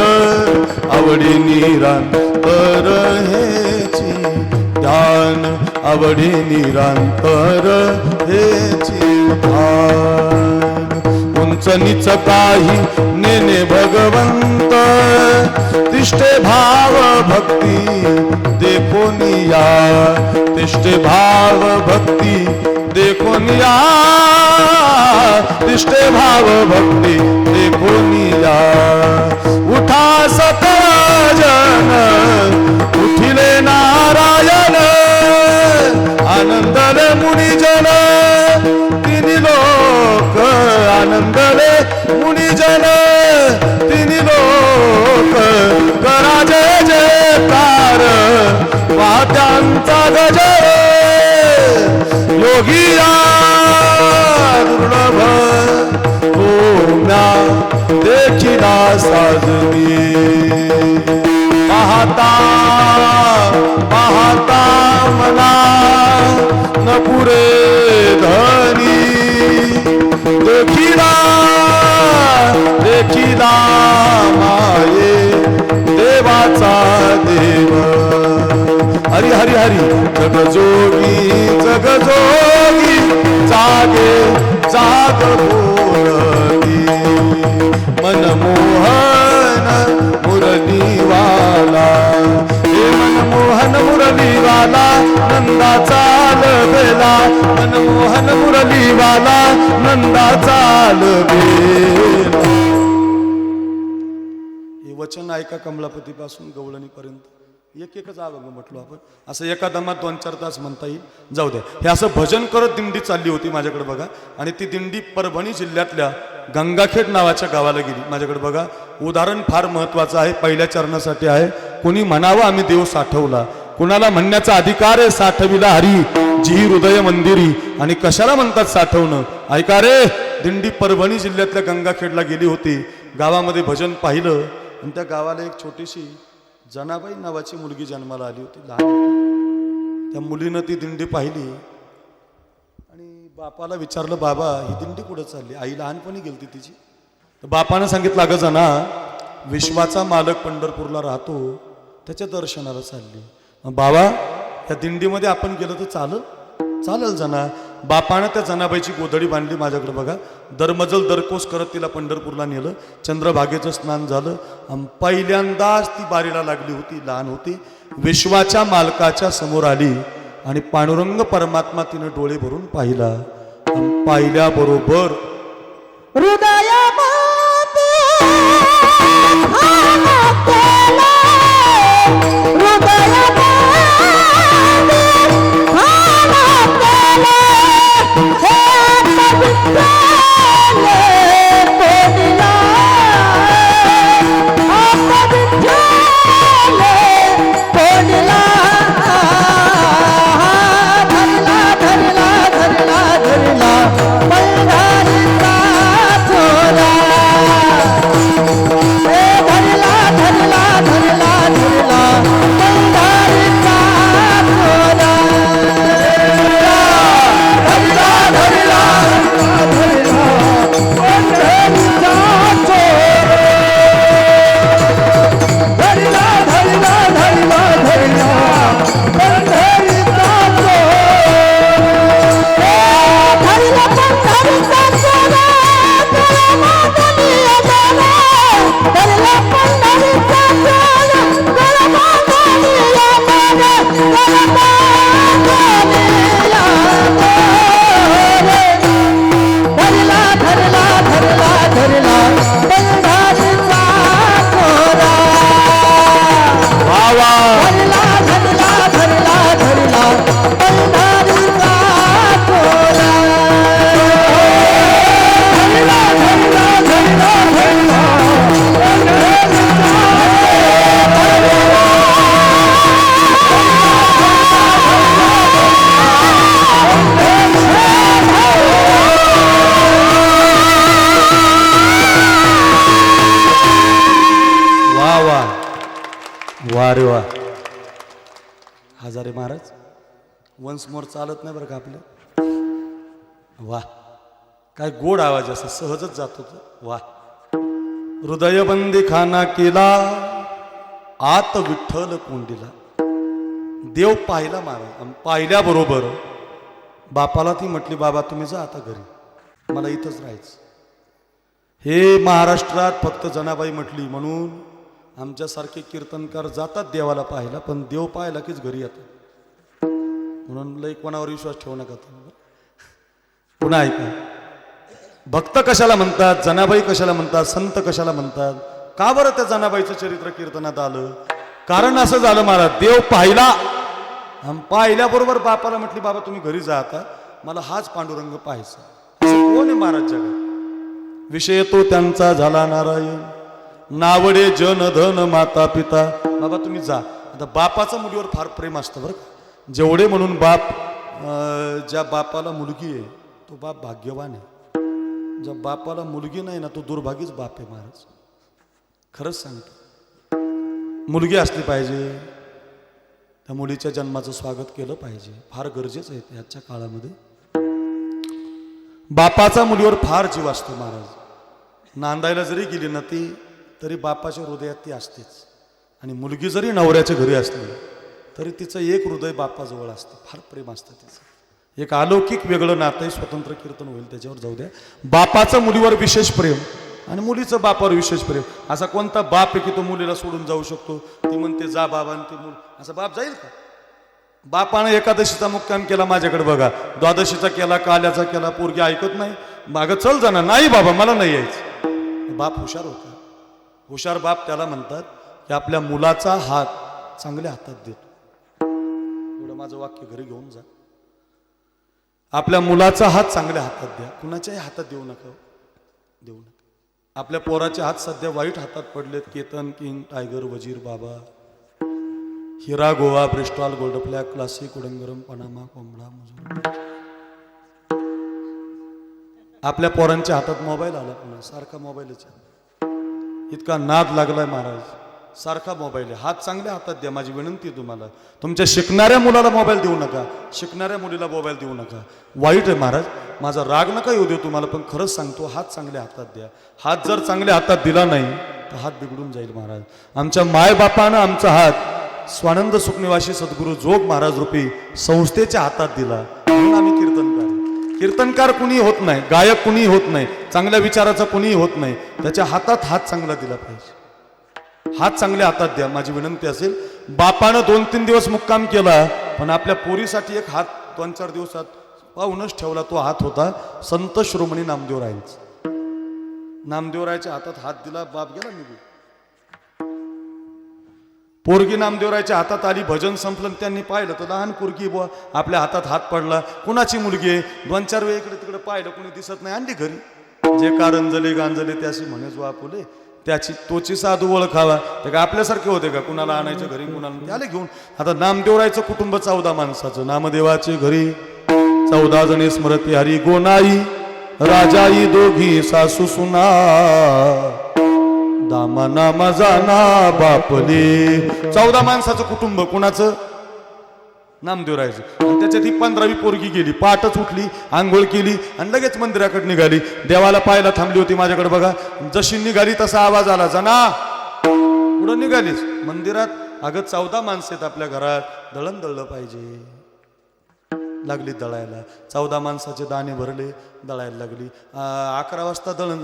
A: आवडी निरांतर हेची ध्यान, आवडी निरांतर हेची ध्यान. उंच नीच काही नेने भगवंत, तिष्ठे भाव भक्ती देखोनिया, तिष्ठे भाव भक्ती देखोनिया, तिष्ठे भाव भक्ती देखोनिया. उठा सकळ जन उठिले नारायण, आनंदले मुनिजन तिन्ही लोक, आनंदले मुनिजन तिन्ही लोक. करा जय जयकार वाद्यांचा गजर, योगिया दुर्लभ ओम्या देखिला साजनी. पाहता पाहता मना न पुरे धनी, देखिला देखिला माये देवाचा देव. हरी हरी हरी. जगजोगी जगजोगी जागे जाग बोलती, मनमोहन मुरली चाल बेला मनमोहन मुरलीवाला नंदा चाल बेला. हे वचन ऐका कमलापतीपासून गवळणीपर्यंत एक एकच अभंग म्हटलो आपण. असं एका दमात 2-4 तास म्हणता येईल. जाऊ द्या. हे असं भजन करत दिंडी चालली होती माझ्याकडे बघा. आणि ती दिंडी परभणी जिल्ह्यातल्या गंगाखेड नावाच्या गावाला गेली. माझ्याकडे बघा. उदाहरण फार महत्वाचं आहे. पहिल्या चरणासाठी आहे. कोणी म्हणावं आम्ही देव साठवला, कुणाला म्हणण्याचा अधिकार आहे साठविला हरी जी हृदय मंदिरी. आणि कशाला म्हणतात साठवणं. ऐका रे. दिंडी परभणी जिल्ह्यातल्या गंगाखेडला गेली होती. गावामध्ये भजन पाहिलं आणि त्या गावाला एक छोटीशी जनाबाई नावाची मुलगी जन्माला आली होती. लहान. त्या मुलीनं ती दिंडी पाहिली आणि बापाला विचारलं, बाबा ही दिंडी कुठं चालली. आई लहानपणी गेलती तिची. तर बापानं सांगितलं, अगं जना, विश्वाचा मालक पंढरपूरला राहतो, त्याच्या दर्शनाला चालली. मग बाबा त्या दिंडीमध्ये आपण गेलं तर चालेल जना. बापानं त्या जनाबाईची गोधडी बांधली. माझ्याकडे बघा. दरमजल दरकोस करत तिला पंढरपूरला नेलं. चंद्रभागेचं स्नान झालं. पहिल्यांदाच ती बारीला लागली होती. लहान होती. विश्वाच्या मालकाच्या समोर आली आणि पांडुरंग परमात्मा तिनं डोळे भरून पाहिला. पाहिल्याबरोबर वा. हजारे महाराज वन्स मोर चालत नाही बरं का आपलं. वा काय गोड आवाज असा सहजच जात होत. वा. हृदयबंदी खाना केला आत विठ्ठल कोंडीला. देव पाहिला महाराज. पाहिल्याबरोबर बापाला ती म्हटली, बाबा तुम्ही जा आता घरी, मला इथंच राहायचं. हे महाराष्ट्रात फक्त जनाबाई म्हटली म्हणून आमच्यासारखे कीर्तनकार जातात देवाला पाहायला, पण देव पाहायला कीच घरी येतात. म्हणून लई कोणावर विश्वास ठेवू नका. पुन्हा ऐका. भक्त कशाला म्हणतात, जनाबाई कशाला म्हणतात, संत कशाला म्हणतात. का बरं त्या जनाबाईचं चरित्र कीर्तनात आलं. कारण असं झालं महाराज. देव पाहिला. पाहिल्याबरोबर बापाला म्हटली, बाबा तुम्ही घरी जा आता, मला हाच पांडुरंग पाहायचा. असं कोण आहे महाराज जगात. विषय तो त्यांचा झाला नारायण, नावडे जन धन माता पिता. बाबा तुम्ही जा आता. बापाचं मुलीवर फार प्रेम असतं बरं का. जेवढे म्हणून बाप, ज्या बापाला मुलगी आहे तो बाप भाग्यवान आहे. ज्या बापाला मुलगी नाही ना तो दुर्भाग्यच बाप आहे महाराज. खरंच सांगतो. मुलगी असली पाहिजे. त्या मुलीच्या जन्माचं स्वागत केलं पाहिजे. फार गरजेचं आहे आजच्या काळामध्ये. बापाचा मुलीवर फार जीव असतो महाराज. नांदायला जरी गेली ना ती तरी बापाच्या हृदयात ती असतेच. आणि मुलगी जरी नवऱ्याच्या घरी असली तरी तिचं एक हृदय बापाजवळ असतं. फार प्रेम असतं तिचं. एक अलौकिक वेगळं नातं. स्वतंत्र कीर्तन होईल त्याच्यावर, जाऊ द्या. बापाचं मुलीवर विशेष प्रेम आणि मुलीचं बापावर विशेष प्रेम. असा कोणता बाप आहे की तो मुलीला सोडून जाऊ शकतो. ती म्हणते जा बाबा आणि ती मुल, असा बाप जाईल का. बापानं एकादशीचा मुक्काम केला माझ्याकडे बघा, द्वादशीचा केला, काल्याचा केला, पोरगी ऐकत नाही, मागं चल जाणार नाही बाबा मला नाही यायचं. बाप हुशार होता. हुशार बाप त्याला म्हणतात की आपल्या मुलाचा हात चांगल्या हातात देतो. एवढं माझं वाक्य घरी घेऊन जा. आपल्या मुलाचा हात चांगल्या हातात द्या, कुणाच्याही हातात देऊ नका, देऊ नका. आपल्या पोराचे हात सध्या वाईट हातात पडलेत. Ketan, king, tiger, Wazir, Baba, Hira, Goa, Bristol, gold flake, classic, उडंगरम, पनामा, कोंबडा, मजूर. आपल्या पोरांच्या हातात मोबाईल आला, पुन्हा सारखा मोबाईलच आहे. इतका नाद लागलाय महाराज, सारखा मोबाईल आहे. हात चांगल्या हातात द्या, माझी विनंती आहे तुम्हाला. तुमच्या शिकणाऱ्या मुलाला मोबाईल देऊ नका, शिकणाऱ्या मुलीला मोबाईल देऊ नका. वाईट आहे महाराज, माझा राग नका येऊ देऊ तुम्हाला, पण खरंच सांगतो हात चांगल्या हातात द्या. हात जर चांगल्या हातात दिला नाही तर हात बिघडून जाईल महाराज. आमच्या मायबापानं आमचा हात स्वानंद सुखनिवासी सद्गुरू जोग महाराज रूपी संस्थेच्या हातात दिला, म्हणून आम्ही कीर्तनकार. कीर्तनकार कुणी होत नाही, गायक कुणी होत नाही, चांगल्या विचाराचा कुणी होत नाही. त्याच्या हातात हात चांगला दिला पाहिजे. हात चांगल्या हातात द्या, माझी विनंती असेल. बापानं 2-3 दिवस मुक्काम केला, पण आपल्या पोरीसाठी एक हात 2-4 दिवसात पाहूनच ठेवला. तो हात होता संत शिरोमणी नामदेवरायांचा. नामदेवरायाच्या हातात हात दिला, बाप गेला निघून. पोरगी नामदेवरायच्या हातात आली, भजन संपलं, त्यांनी पाहिलं तर लहान पोरगी बुवा आपल्या हातात हात पडला. कुणाची मुलगी आहे? 2-4 वेळ इकडे तिकडे पाहिलं, कुणी दिसत नाही, आणली घरी. जे कारंजले गांजले त्याशी म्हणे जो आपुले, त्याची तोची साधू ओळखावा. ते का आपल्यासारखे होते का? कुणाला आणायचं घरी, कुणाला त्याला घेऊन. आता नामदेवरायचं कुटुंब 14 माणसाचं. नामदेवाचे घरी 14 जणी स्मरती हरी गोनाई, राजाई दोघी सासू सुना, दामा नामा जाना बापले. 14 माणसाचं कुटुंब. कुणाचं? नामदेवरायचं. आणि त्याच्यात ही 15वी पोरगी गेली. पहाटच उठली, आंघोळ केली आणि लगेच मंदिराकडे निघाली. देवाला पाहायला थांबली होती माझ्याकडे बघा. जशी निघाली तसा आवाज आला, जना पुढं निघालीच मंदिरात. अगं 14 माणसं आहेत आपल्या घरात, दळण दळलं पाहिजे. लागली दळायला. 14 माणसाचे दाणे भरले, दळायला लागली. 11 वाजता दळण,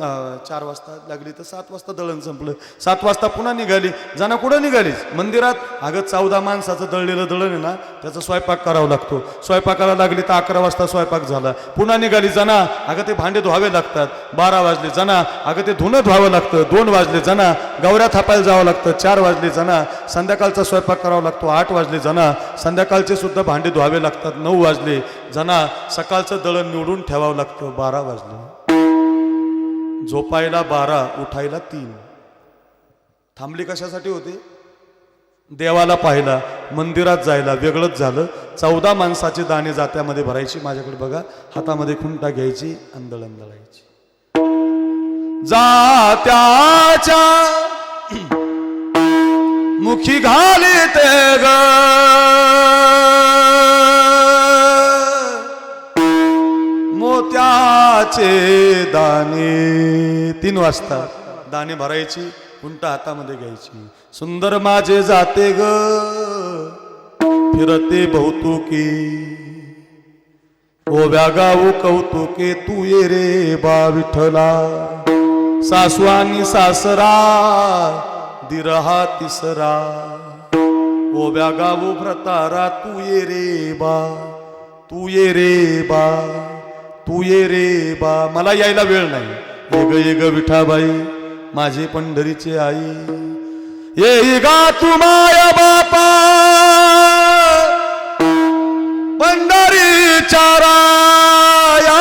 A: 4 वाजता लागली तर 7 वाजता दळण संपलं. 7 वाजता पुन्हा निघाली. जाना कुठं निघालीच? मंदिरात. अगं 14 माणसाचं दळलेलं दळण आहे ना, त्याचा स्वयंपाक करावा लागतो. स्वयंपाकाला लागली तर 11 वाजता स्वयंपाक झाला. पुन्हा निघाली. जाना अगं ते भांडे धुवावे लागतात. 12 वाजले. जाना अगं ते धुणं धुवावं लागतं. 2 वाजले. जाना गवऱ्या थापायला जावं लागतं. 4 वाजले. जाना संध्याकाळचा स्वयंपाक करावा लागतो. 8 वाजले. जाना संध्याकाळचे सुद्धा भांडे धुवावे लागतात. 9 वाजले. जना सकाळचं दळण निवडून ठेवावं लागतं. 12 वाजले. झोपायला 12, उठायला 3. थांबली कशासाठी होते? देवाला पाहिला, मंदिरात जायला. वेगळंच झालं. 14 माणसाचे दाणे जात्यामध्ये भरायची. माझ्याकडे बघा, हातामध्ये खुंटा घ्यायची आणि दळण दळायची. जात्याच्या मुखी घाली ते ग मोत्याचे दाणे. 3 वाजता दाणे भरायची, कुंटा हातामध्ये घ्यायची. सुंदर माझे जाते ग फिरते बहुतुकी, ओव्या गाऊ कौतुके तू ये रे बा विठ्ठला. सासू आणि सासरा दिरहा तिसरा, ओव्या गाऊ भ्रतारा तू ये रे बा, तू ये रे बा, तू ये रे बा. मला यायला वेळ नाही. ये ग विठाबाई माझे पंढरीचे आई, ये गा तू माया बापा पंढरीच्या राया.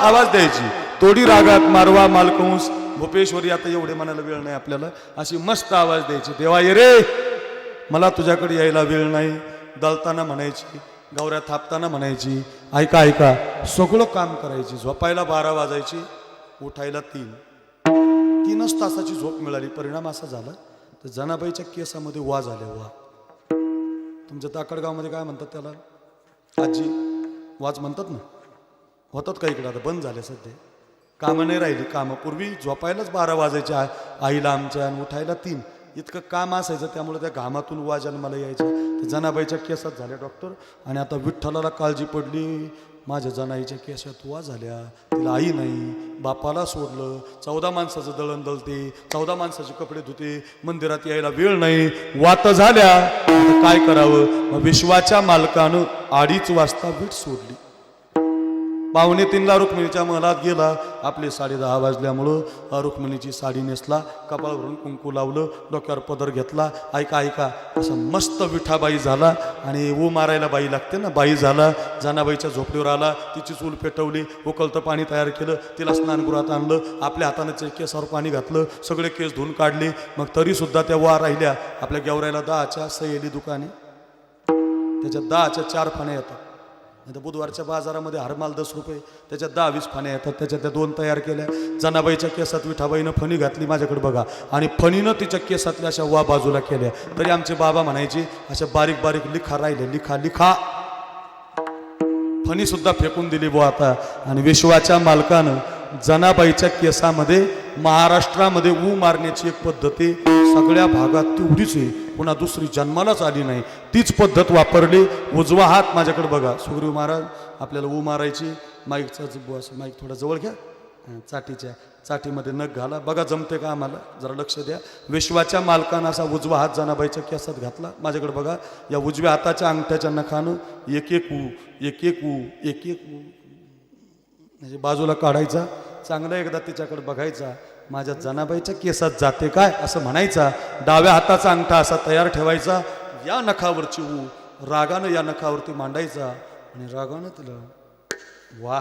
A: आवाज द्यायची. तोडी रागात मारवा मालकंस भूपेश्वरी. आता एवढे म्हणायला वेळ नाही आपल्याला. अशी मस्त आवाज द्यायची. देवा ये रे, मला तुझ्याकडे यायला वेळ नाही. दळताना म्हणायची, गवऱ्या थापताना म्हणायची, ऐका ऐका, सगळं काम करायची. झोपायला 12 वाजायची, उठायला 3 तासाची झोप मिळाली. परिणाम असा झाला तर जनाबाईच्या केसामध्ये वा झाले. वा तुमच्या ताकडगावमध्ये काय म्हणतात त्याला? आजी वाज म्हणतात ना. होतात का इकडे? आता बंद झाले सध्या. कामं नाही राहिली. कामं पूर्वी झोपायलाच 12 वाजायचे आईला आमच्या, आणि उठायला 3. इतकं काम असायचं, त्यामुळे त्या घामातून वाज मला यायचं. ते जनाबाईच्या केसात झाले डॉक्टर. आणि आता विठ्ठलाला काळजी पडली, माझ्या जनाईच्या केसात वा झाल्या. तिला आई नाही, बापाला सोडलं, 14 माणसाचं दळण दळते, 14 माणसाचे कपडे धुते, मंदिरात यायला वेळ नाही, वात झाल्या, आता काय करावं? मग विश्वाच्या मालकानं 2:30 वाजता वीट सोडली. 2:45ला रुक्मिणीच्या महलात गेला. आपले 10:30 वाजल्यामुळं रुक्मिणीची साडी नेसला, कपाळावरून कुंकू लावलं, डोक्यावर पदर घेतला. ऐका ऐका, असं मस्त विठाबाई झाला आणि ऊ मारायला बाई लागते ना, बाई झाला. जनाबाईच्या झोपडीवर आला, तिची चूल पेटवली, उकळतं पाणी तयार केलं, तिला स्नानगृहात आणलं, आपल्या हाताने केसावर पाणी घातलं, सगळे केस धुवून काढले. मग तरीसुद्धा त्या वा राहिल्या. आपल्या गेवरायला 10च्या सयेली दुकाने, त्याच्यात 10च्या 4 फण्या येतात. आता बुधवारच्या बाजारामध्ये हरमाल 10 रुपये, त्याच्यात 10-20 फण्या येतात. त्याच्यात त्या 2 तयार केल्या. जनाबाईच्या केसात विठाबाईनं फणी घातली, माझ्याकडे बघा, आणि फणीनं तिच्या केसातल्या अशा वा बाजूला केल्या. तरी आमचे बाबा म्हणायचे अशा बारीक बारीक लिखा राहिले, लिखा लिखा. फणी सुद्धा फेकून दिली बुवा आता. आणि विश्वाच्या मालकानं जनाबाईच्या केसामध्ये महाराष्ट्रामध्ये ऊ मारण्याची एक पद्धत आहे, सगळ्या भागात तेवढीच आहे, पुन्हा दुसरी जन्मालाच आली नाही. तीच पद्धत वापरली. उजवा हात माझ्याकडे बघा, सुग्रीव महाराज आपल्याला ऊ मारायची. माईकचा असं माईक थोडा जवळ घ्या, चाटीमध्ये नख घाला, बघा जमते का आम्हाला, जरा लक्ष द्या. विश्वाच्या मालकानं असा उजवा हात जनाबाईच्या केसात घातला. माझ्याकडे बघा, या उजव्या हाताच्या अंगठ्याच्या नखानं एक एक ऊ, एक एक ऊ, एक एक ऊ म्हणजे बाजूला काढायचा. चांगला एकदा तिच्याकडे बघायचा, माझ्या जनाबाईच्या केसात जाते काय असं म्हणायचा. डाव्या हाताचा अंगठा असा तयार ठेवायचा, या नखावरची ऊ रागानं या नखावरती मांडायचा आणि रागानं तिला वा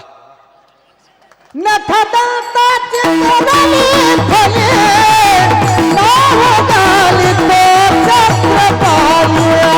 B: नखदंताची तोडली फणे, नाव गाली तो चक्रपालिया.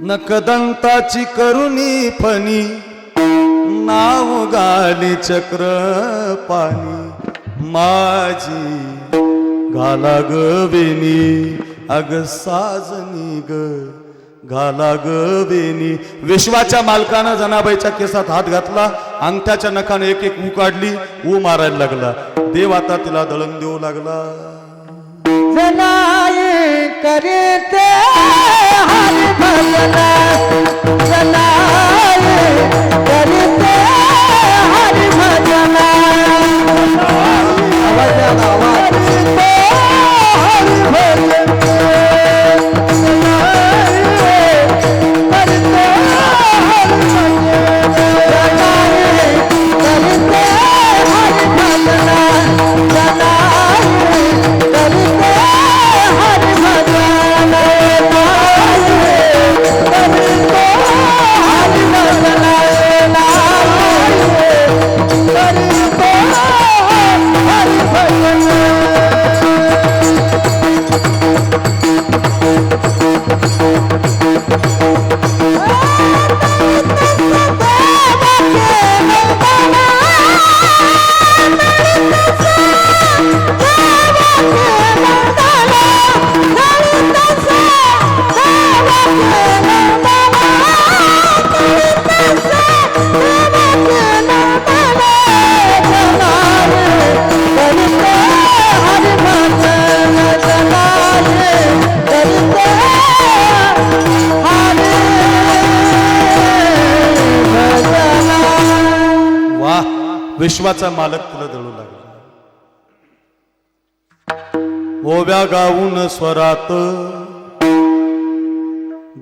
A: नखदंताची करुणी फणी, नाव गाली चक्र पाणी. माझी घाला ग वेणी, अग साजनी ग घाला ग वेणी. विश्वाच्या मालकानं जनाबाईच्या केसात हात घातला, अंगठ्याच्या नखाने एक एक ऊ काढली, ऊ मारायला लागला. देव आता तिला दळण देऊ लागला.
B: जनाई करते हरि भजना, जनाई करते हरि भजना. आवाज द्या, आवाज. हरि भजना, करते हरि भजना, जनाई करते हरि भजना, जनाई करते हरि भजना.
A: विश्वाचा मालक तुला दळू लागला. ओव्या गाऊन स्वरात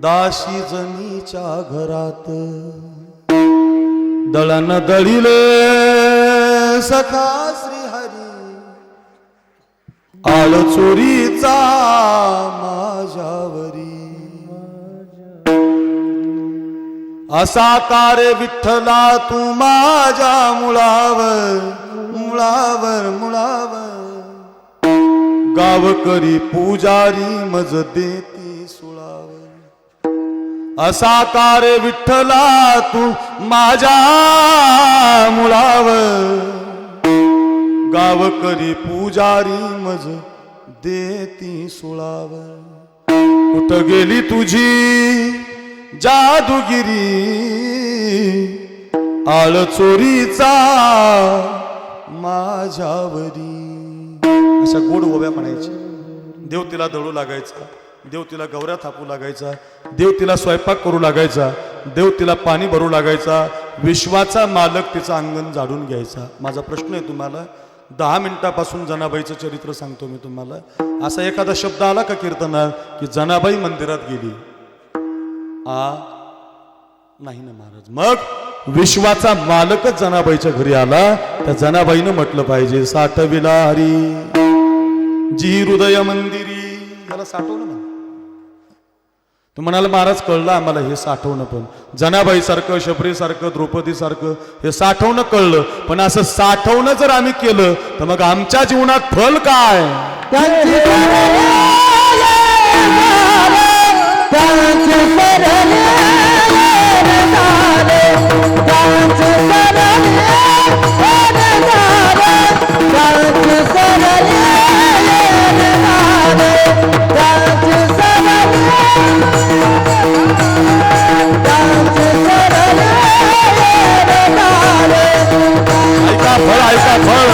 A: दाशी जनीच्या घरात, दळण दळिले सखा श्रीहरी, आळ चोरीचा माझ्यावरी. असाकार विठ्ठला तू माझ्या मुळावर मुळावर मुळावर गावकरी पुजारी मज देती सुळावर असाकार विठ्ठला तू माझ्या मुळावर गावकरी पुजारी मज देती सुळावर कुठं गेली तुझी जादूगिरी आळ चोरीचा माझ्यावरी अशा गोड ओव्या म्हणायच्या देव तिला दळू लागायचा देव तिला गवऱ्या थापू लागायचा देव तिला स्वयंपाक करू लागायचा देव तिला पाणी भरू लागायचा विश्वाचा मालक तिचं अंगण झाडून घ्यायचा माझा प्रश्न आहे तुम्हाला 10 मिनिटापासून जनाबाईचं चरित्र सांगतो मी तुम्हाला असा एखादा शब्द आला का कीर्तनात की जनाबाई मंदिरात गेली नाही ना महाराज मग विश्वाचा मालकच जनाबाईच्या घरी आला त्या जनाबाईनं म्हटलं पाहिजे साठविला हरी जी हृदय मंदिरी याला साठवणं म्हण तू म्हणाल महाराज कळलं आम्हाला हे साठवणं पण जनाबाई सारखं शबरी सारखं द्रौपदी सारखं हे साठवणं कळलं पण असं साठवणं जर आम्ही केलं तर मग आमच्या जीवनात फल काय
B: त्यांची
A: ऐका फळ ऐका फळ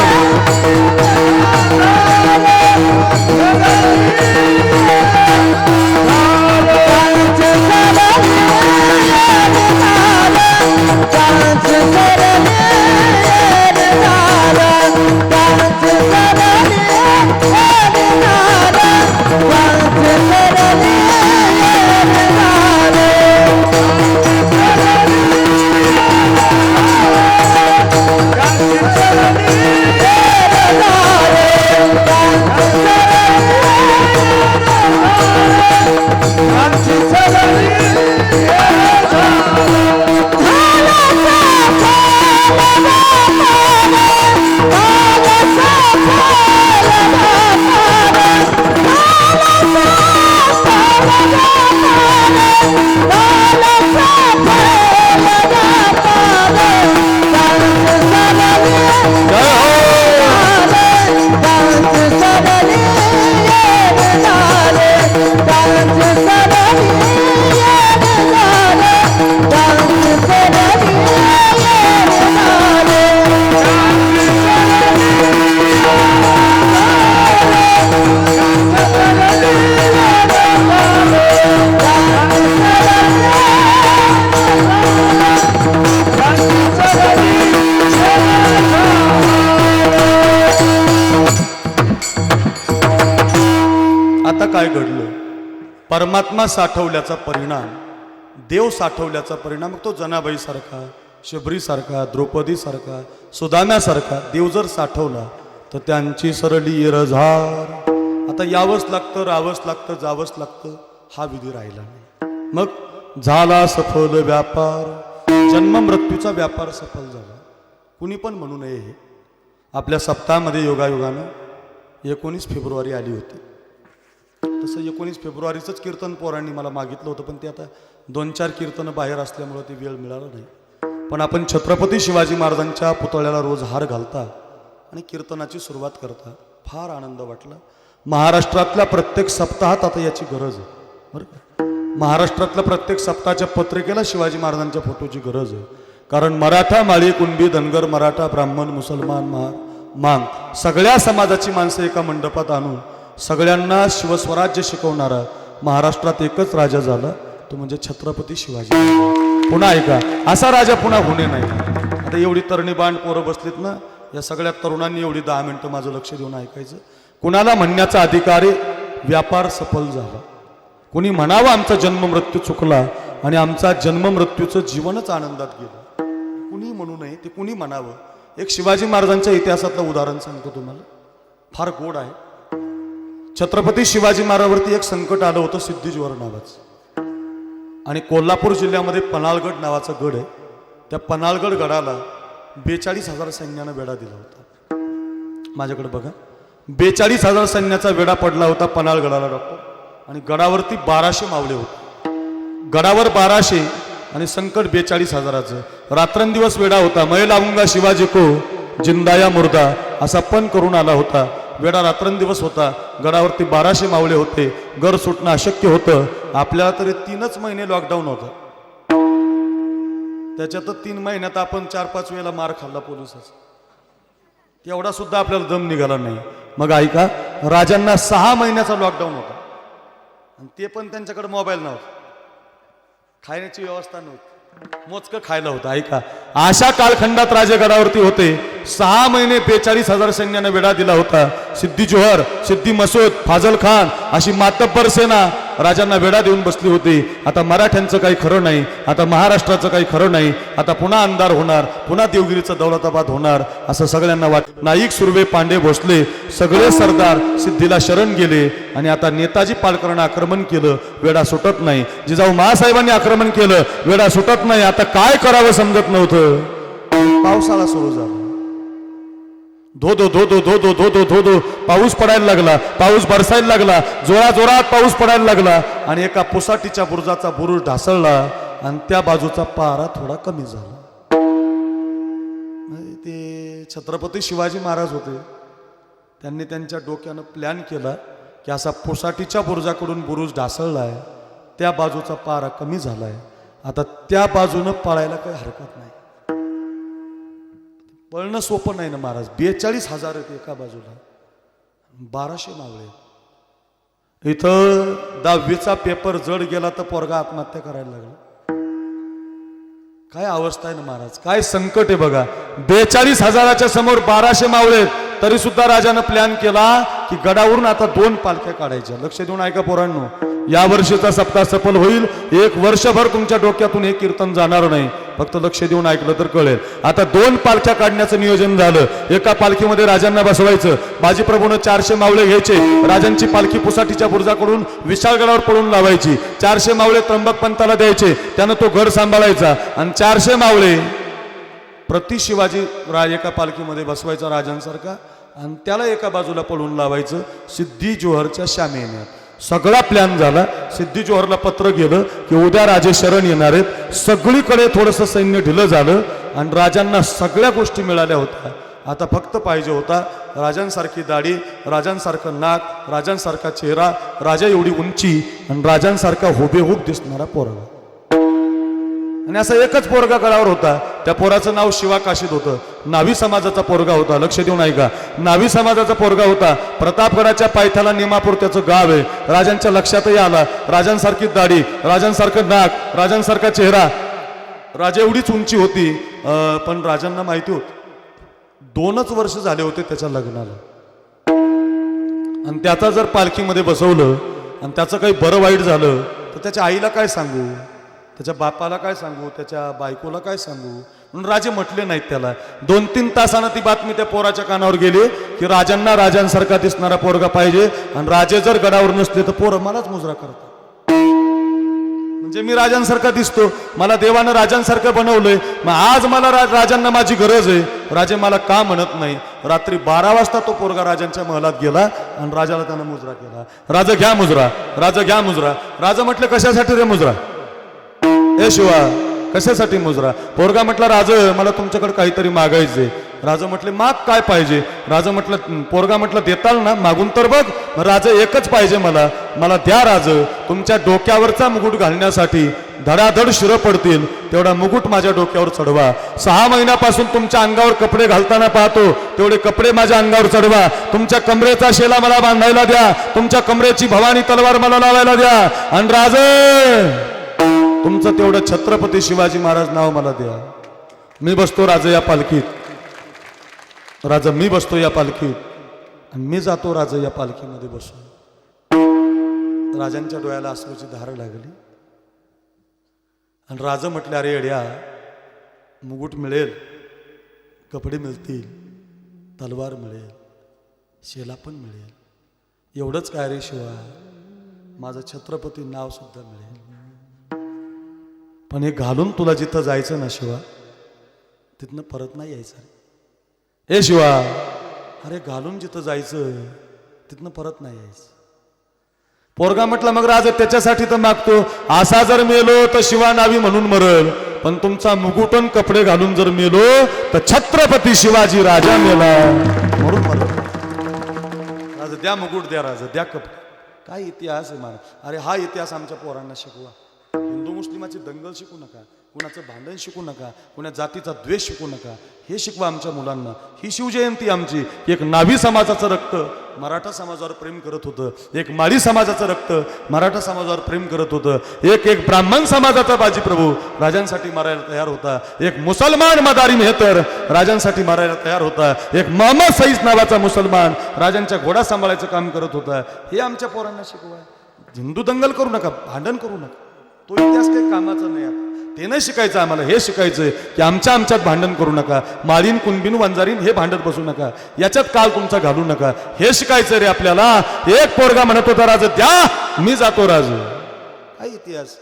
A: आता काय घडलं परमात्मा साठवल्याचा परिणाम देव साठवल्याचा परिणाम तो जनाबाई सारखा शबरी सारखा द्रौपदी सारखा सुदाम्यासारखा देव जर साठवला तर त्यांची सरली रझार आता यावंच लागतं राहावंच लागतं जावंच लागतं हा विधी राहिला नाही मग झाला सफल व्यापार जन्म मृत्यूचा व्यापार सफल झाला कुणी पण म्हणू नये हे आपल्या सप्ताहामध्ये योगायोगानं 19 फेब्रुवारी आली होती तसं 19 फेब्रुवारीचंच कीर्तन पोरांनी मला मागितलं होतं पण ते आता 2-4 कीर्तनं बाहेर असल्यामुळं ते वेळ मिळाला नाही पण आपण छत्रपती शिवाजी महाराजांच्या पुतळ्याला रोज हार घालता आणि कीर्तनाची सुरुवात करता फार आनंद वाटला महाराष्ट्रातल्या प्रत्येक सप्ताहात आता याची गरज आहे बरं का महाराष्ट्रातल्या प्रत्येक सप्ताहाच्या पत्रिकेला शिवाजी महाराजांच्या फोटोची गरज आहे कारण मराठा माळी कुणबी धनगर मराठा ब्राह्मण मुसलमान मांग सगळ्या समाजाची माणसं एका मंडपात आणून सगळ्यांना शिवस्वराज्य शिकवणारा महाराष्ट्रात एकच राजा झाला तो म्हणजे छत्रपती शिवाजी पुन्हा ऐका असा राजा पुन्हा होणे नाही आता एवढी तरणी बांड पोरं बसलीत ना या सगळ्या तरुणांनी एवढी 10 मिनिटं माझं लक्ष देऊन ऐकायचं कुणाला म्हणण्याचा अधिकार आहे व्यापार सफल झाला कुणी म्हणावं आमचा जन्म मृत्यू चुकला आणि आमचा जन्म मृत्यूचं जीवनच आनंदात गेलं कुणी म्हणू नये ते कुणी म्हणावं एक शिवाजी महाराजांच्या इतिहासातलं उदाहरण सांगतो तुम्हाला फार गोड आहे छत्रपती शिवाजी महाराजांवरती एक संकट आलं होतं सिद्धिज्वर नावाचं आणि कोल्हापूर जिल्ह्यामध्ये पन्हाळगड नावाचा गड आहे. त्या पन्हाळगड गडाला 42,000 सैन्यानं वेढा दिला होता. माझ्याकडे बघा, 42,000 सैन्याचा वेढा पडला होता पन्हाळगडाला डॉक्टर. आणि गडावरती 1200 मावळे होते. गडावर 1200 आणि संकट 42,000चं. रात्रंदिवस वेढा होता. मै लावूंगा शिवाजी को जिंदाया मुर्दा असा पण करून आला होता. वेढा रात्रंदिवस होता. गडावरती 1200 मावळे होते. गड सुटणं अशक्य होतं. आपल्याला तरी 3च महिने लॉकडाऊन होतं. त्याच्यात 3 महिन्यात आपण 4-5 वेळेला मार खाल्ला पोलिसाचा. तेवढा सुद्धा आपल्याला दम निघाला नाही. मग ऐका, राजांना 6 महिन्याचा लॉकडाऊन होता. आणि ते पण त्यांच्याकडे मोबाईल नव्हता, खाण्याची व्यवस्था नव्हती, मोजकं खायला होतं. ऐका, अशा कालखंडात राजे गडावरती होते. 6 महिने 42,000 सैन्यानं वेढा दिला होता. सिद्दी जोहर, सिद्दी मसूद, फाजल खान अशी मातब्बर सेना राजांना वेढा देऊन बसली होती. आता मराठ्यांचं काही खरं नाही, आता महाराष्ट्राचं काही खरं नाही. आता पुन्हा अंधार होणार, पुन्हा देवगिरीचं दौलताबाद होणार असं सगळ्यांना वाटलं. नाईक, सुर्वे, पांडे, भोसले सगळे सरदार सिद्धीला शरण गेले. आणि आता नेताजी पालकरांना आक्रमण केलं, वेढा सुटत नाही. जिजाऊ महासाहेबांनी आक्रमण केलं, वेढा सुटत नाही. आता काय करावं समजत नव्हतं. पावसाळा सुरू झाला. धो धो धो धो धो धो धो धो धो धो पाऊस पडायला लागला. पाऊस बरसायला लागला. जोरात पाऊस पडायला लागला. आणि एका पुसाटीच्या बुरुजाचा बुरुज ढासळला आणि त्या बाजूचा पारा थोडा कमी झाला. ते छत्रपती शिवाजी महाराज होते. त्यांनी त्यांच्या डोक्यानं प्लॅन केला की असा पुसाटीच्या बुरुजाकडून बुरुज ढासळलाय, त्या बाजूचा पारा कमी झालाय, आता त्या बाजूनं पळायला काही हरकत नाही. पळणं सोपं नाही ना महाराज. 42,000 आहेत एका बाजूला, 1200 मावळे. इथं 10वीचा पेपर जड गेला तर पोरगा आत्महत्या करायला लागला. काय अवस्था आहे ना महाराज, काय संकट आहे बघा. 42,000च्या समोर 1200 मावळे, तरी सुद्धा राजानं प्लॅन केला की गडावरून आता 2 पालख्या काढायच्या. लक्ष देऊन ऐका पोरांनो, या वर्षीचा सप्ताह सफल होईल. 1 वर्षभर तुमच्या डोक्यातून हे कीर्तन जाणार नाही. फक्त लक्ष देऊन ऐकलं तर कळेल. आता 2 पालख्या काढण्याचं नियोजन झालं. एका पालखीमध्ये राजांना बसवायचं. बाजीप्रभूनं 400 मावळे घ्यायचे. राजांची पालखी पुसाटीच्या बुरुजाकडून विशाळगडावर पळून लावायची. 400 मावळे त्र्यंबक पंताला द्यायचे, त्यानं तो गड सांभाळायचा. आणि 400 मावळे प्रति शिवाजी एका पालखीमध्ये बसवायचा राजांसारखा, आणि त्याला एका बाजूला पळून लावायचं सिद्धी जोहरच्या शामेण्यात. सगळा प्लॅन झाला. सिद्धी जोहरला पत्र गेलं की उद्या राजे शरण येणार आहेत. सगळीकडे थोडंसं सैन्य ढिलं झालं आणि राजांना सगळ्या गोष्टी मिळाल्या होत्या. आता फक्त पाहिजे होता राजांसारखी दाढी, राजांसारखं नाक, राजांसारखा चेहरा, राजा एवढी उंची आणि राजांसारखा हुबेहूब दिसणारा पोरगा. आणि असा एकच पोरगा गडावर होता. त्या पोराचं नाव शिवा काशीद होतं. नावी समाजाचा पोरगा होता. लक्ष देऊन ऐका, नावी समाजाचा पोरगा होता. प्रतापगडाच्या पायथ्याला निमापूर त्याचं गाव आहे. राजांच्या लक्षातही आला. राजांसारखी दाढी, राजांसारखं नाक, राजांसारखा चेहरा, राजा एवढीच उंची होती. पण राजांना माहिती होत 2च वर्ष झाले होते त्याच्या लग्नाला. आणि त्याचा जर पालखीमध्ये बसवलं आणि त्याचं काही बरं वाईट झालं तर त्याच्या आईला काय सांगू, त्याच्या बापाला काय सांगू, त्याच्या बायकोला काय सांगू. म्हणून राजे म्हटले नाहीत त्याला. 2-3 तासानं ती बातमी त्या पोराच्या कानावर गेली की राजांना राजांसारखा दिसणारा पोरगा पाहिजे. आणि राजे जर गडावर नसले तर पोरं मलाच मुजरा करतात. म्हणजे मी राजांसारखा दिसतो, मला देवानं राजांसारखं बनवलंय, मग आज मला राजांना माझी गरज आहे. राजे मला का म्हणत नाही. रात्री 12 वाजता तो पोरगा राजांच्या महलात गेला आणि राजाला त्यानं मुजरा केला. राजा घ्या मुजरा, राजा घ्या मुजरा. राजा म्हटलं कशासाठी रे मुजरा? ए शिवा, कशासाठी मुजरा? पोरगा म्हटला राज मला तुमच्याकडे काहीतरी मागायचंय. राजा म्हटले माग, काय पाहिजे? राजा म्हटलं, पोरगा म्हटलं देताल ना, मागून तर बघ. राजा एकच पाहिजे मला, मला द्या राज. तुमच्या डोक्यावरचा मुकुट घालण्यासाठी धडाधड शिरं पडतील तेवढा मुकुट माझ्या डोक्यावर चढवा. 6 महिन्यापासून तुमच्या अंगावर कपडे घालताना पाहतो, तेवढे कपडे माझ्या अंगावर चढवा. तुमच्या कमरेचा शेला मला बांधायला द्या. तुमच्या कमरेची भवानी तलवार मला लावायला द्या. आणि राजे तुमचं तेवढं छत्रपती शिवाजी महाराज नाव मला द्या. मी बसतो राजा या पालखीत. राजा मी बसतो या पालखीत आणि मी जातो राजा या पालखीमध्ये बसून. राजांच्या डोळ्याला अश्रूची धार लागली आणि राजा म्हटले अरे येड्या, मुकुट मिळेल, कपडे मिळतील, तलवार मिळेल, शेला पण मिळेल, एवढंच काय रे शिवा, माझं छत्रपती नाव सुद्धा मिळेल. पण हे घालून तुला जिथं जायचं ना शिवा, तिथनं परत नाही यायचं. ए शिवा, अरे घालून जिथं जायचं तिथनं परत नाही यायचं. पोरगा म्हटला मग राजा त्याच्यासाठी तर मागतो, असा जर मेलो तर शिवा नावी म्हणून मरल, पण तुमचा मुकुटन कपडे घालून जर मेलो तर छत्रपती शिवाजी राजा मेला म्हणून मरल. राजा द्या मुकुट, द्या राजा, द्या कपडे. काय इतिहास आहे महाराज. अरे हा इतिहास आमच्या पोरांना शिकवा. हिंदू मुस्लिमाची दंगल शिकू नका, कुणाचं भांडण शिकू नका, कुणा जातीचा द्वेष शिकू नका. हे शिकवा आमच्या मुलांना. ही शिवजयंती आमची. एक नाभी समाजाचं रक्त मराठा समाजावर प्रेम करत होतं, एक माळी समाजाचं रक्त मराठा समाजावर प्रेम करत होतं, एक ब्राह्मण समाजाचा बाजीप्रभू राजांसाठी मारायला तयार होता, एक मुसलमान मदारी मेहतर राजांसाठी मारायला तयार होता, एक मोहम्मद सईद नावाचा मुसलमान राजांच्या घोडा सांभाळायचं काम करत होता. हे आमच्या पोरांना शिकवा. हिंदू दंगल करू नका, भांडण करू नका. तो इतिहास काही कामाचा नाही. आता ते नाही शिकायचं आम्हाला. हे शिकायचंय की आमच्यात भांडण करू नका, माळीन कुणबीन वंजारीन हे भांडत बसू नका, याच्यात काल तुमचा घालू नका. हे शिकायचं रे आपल्याला. एक पोरगा म्हणत होता राज द्या, मी जातो राज. काय इतिहास.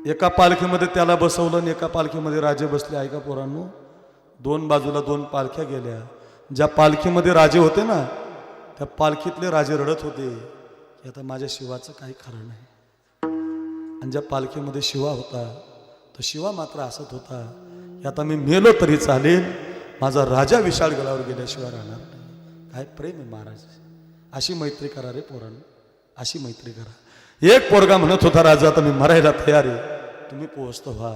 A: एका पालखीमध्ये त्याला बसवलं आणि एका पालखीमध्ये राजे बसले. ऐका पोरांनो, दोन बाजूला दोन पालख्या गेल्या. ज्या पालखीमध्ये राजे होते ना, त्या पालखीतले राजे रडत होते की आता माझ्या शिवाचं काही खरं नाही. आणि ज्या पालखीमध्ये शिवा होता, तो शिवा मात्र हसत होता की आता मी मेलो तरी चालेल, माझा राजा विशाळ गडावर गेल्याशिवाय राहणार नाही. काय प्रेम आहे महाराज. अशी मैत्री करा रे पोरांनो, अशी मैत्री करा. एक पोरगा म्हणत होता राजा आता मी मरायला तयार आहे, तुम्ही पोहोचतो व्हा.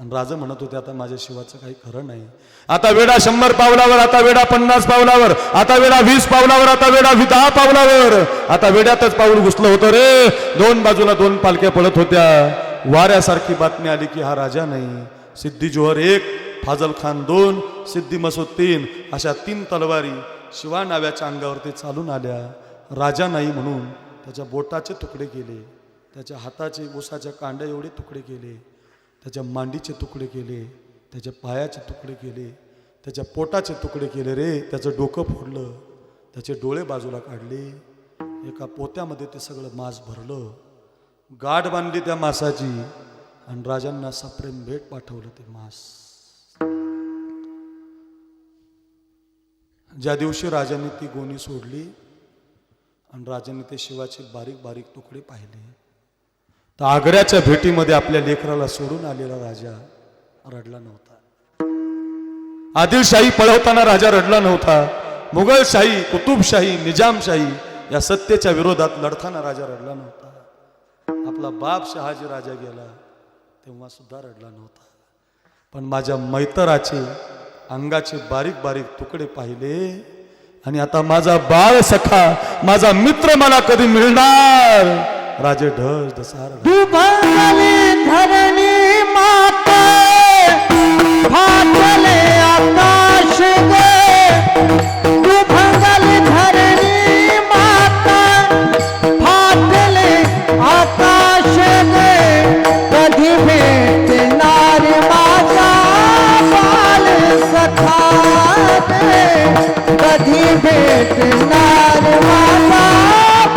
A: आणि राजा म्हणत होते आता माझ्या शिवाचं काही खरं नाही. आता वेडा 100 पावलावर, आता वेडा 50 पावलावर, आता वेडा 20 पावलावर, आता वेडा 10 पावलावर. आता वेड्यातच पाऊल घुसलं होतं रे. दोन बाजूला दोन पालख्या पळत होत्या. वाऱ्यासारखी बातमी आली की हा राजा नाही. सिद्धी जोहर 1, फाजल खान 2, सिद्धी मसूद 3, अशा 3 तलवारी शिवा नाव्याच्या अंगावरती चालून आल्या. राजा नाही म्हणून त्याच्या बोटाचे तुकडे केले, त्याच्या हाताचे ऊसाच्या कांड्या एवढे तुकडे केले, त्याच्या मांडीचे तुकडे केले, त्याच्या पायाचे तुकडे केले, त्याच्या पोटाचे तुकडे केले रे. त्याचं डोकं फोडलं, त्याचे डोळे बाजूला काढले, एका पोत्यामध्ये ते सगळं मांस भरलं, गाठ बांधली त्या मांसाची आणि राजांना सप्रेम भेट पाठवलं ते मांस. ज्या दिवशी राजांनी ती गोणी सोडली आणि राजांनी ते शिवाचे बारीक बारीक तुकडे पाहिले, तर आग्र्याच्या भेटीमध्ये आपल्या लेकराला सोडून आलेला राजा रडला नव्हता. आदिलशाही पळवताना राजा रडला नव्हता. मुघलशाही, कुतुबशाही, निजामशाही या सत्तेच्या विरोधात लढताना राजा रडला नव्हता. आपला बाप शहाजी राजा गेला तेव्हा सुद्धा रडला नव्हता. पण माझ्या मैतराचे अंगाचे बारीक बारीक तुकडे पाहिले आणि आता माझा बाळ सखा, माझा मित्र मला कधी मिळणार. राजे ढस ढसार
B: दुभंगली धरणी माता, फाटले आकाश गे. दुभंगली धरणी माता, फाटले आकाश गे. कधी भेटणार माझा बाल सखा गे. कधी भेटणार माझा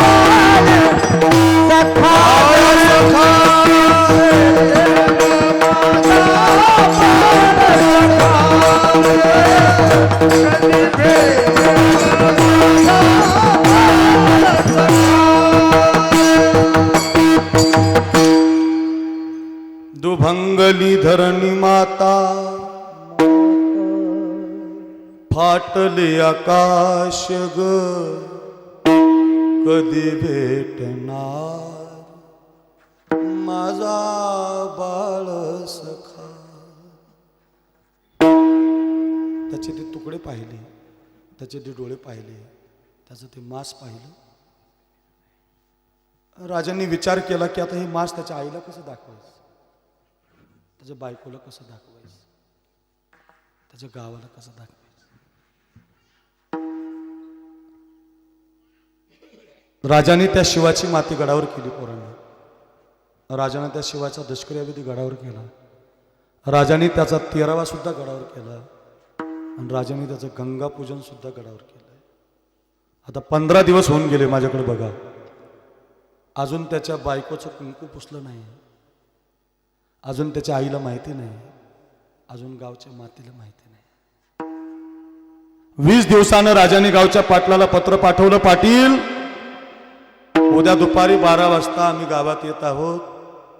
B: बाल सखा.
A: दुभंगली धरणी माता, फाटले आकाश ग. कधी भेटणार माझा बाळ सखा. त्याचे ते तुकडे पाहिले, त्याचे ते डोळे पाहिले, त्याचं ते मांस पाहिलं. राजांनी विचार केला की आता हे मांस त्याच्या आईला कसं दाखवायचं, त्याच्या बायकोला कसं दाखवायचं, त्याच्या गावाला कसं दाखवायचं. राजाने त्या शिवाची माती गडावर केली पोरांना. राजाने त्या शिवाचा दशकर्याविधी गडावर केला. राजाने त्याचा 13वा सुद्धा गडावर केला आणि राजाने त्याचं गंगा पूजन सुद्धा गडावर केलं. आता 15 दिवस होऊन गेले माझ्याकडे बघा, अजून त्याच्या बायकोचं कुंकू पुसलं नाही, अजून त्याच्या आईला माहिती नाही, अजून गावच्या मातीला माहिती नाही. 20 दिवसानं राजाने गावच्या पाटलाला पत्र पाठवलं, पाटील उद्या दुपारी 12 वाजता आम्ही गावात येत आहोत.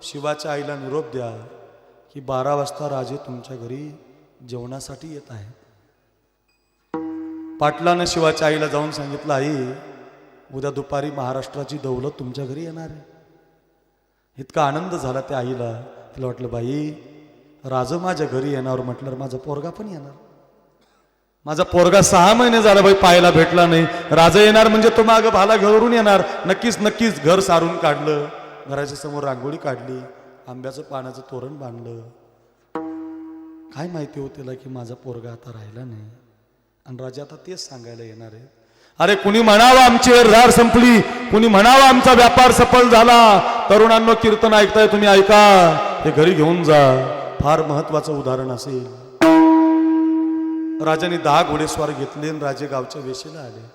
A: शिवाच्या आईला निरोप द्या की 12 वाजता राजे तुमच्या घरी जेवणासाठी येत आहेत. पाटलानं शिवाच्या आईला जाऊन सांगितलं, आई उद्या दुपारी महाराष्ट्राची दौलत तुमच्या घरी येणार आहे. इतका आनंद झाला त्या आईला. तिला वाटलं, बाई राज माझ्या घरी येणार म्हटल्यावर माझा पोरगा पण येणार. माझा पोरगा 6 महिने झाला बाई पाहायला भेटला नाही. राजा येणार म्हणजे तो मागं भाला घेऊन येणार. नक्कीच नक्कीच घर सारून काढलं, घराच्या समोर रांगोळी काढली, आंब्याचं पानाचं तोरण बांधलं. काय माहिती होती तिला की माझा पोरगा आता राहिला नाही आणि राजा आता तेच सांगायला येणार आहे. अरे कुणी म्हणावं आमची एरधार संपली, कुणी म्हणावं आमचा व्यापार सफल झाला. तरुणांनो कीर्तन ऐकताय तुम्ही, ऐका, हे घरी घेऊन जा. फार महत्वाचं उदाहरण असेल. राजाने 10 घोडेस्वार घेतले आणि राजे गावच्या वेशीला आले.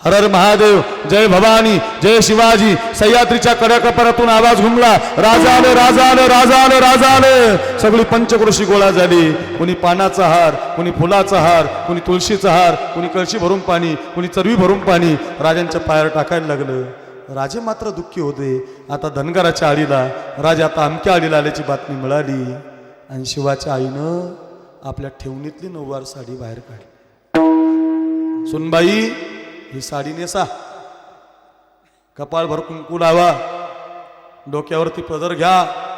A: हर हर महादेव, जय भवानी, जय शिवाजी. सह्याद्रीच्या कड्याकपरातून आवाज घुमला, राजा आले, राजा आले, राजा आले, राजा आले. सगळी पंचक्रोशी गोळा झाली. कुणी पानाचा हार, कुणी फुलाचा हार, कुणी तुळशीचा हार, कुणी कळशी भरून पाणी, कुणी चरवी भरून पाणी राजांच्या पायावर टाकायला लागलं. राजे मात्र दुःखी होते. आता धनगराच्या आळीला, राजा आता अमक्या आळीला आल्याची बातमी मिळाली आणि शिवाच्या आईनं आपल्या ठेवणीतली नऊवार साडी बाहेर काढली. सुनबाई, ही साडी नेसा, कपाळभर कुंकू लावा, डोक्यावरती पदर घ्या,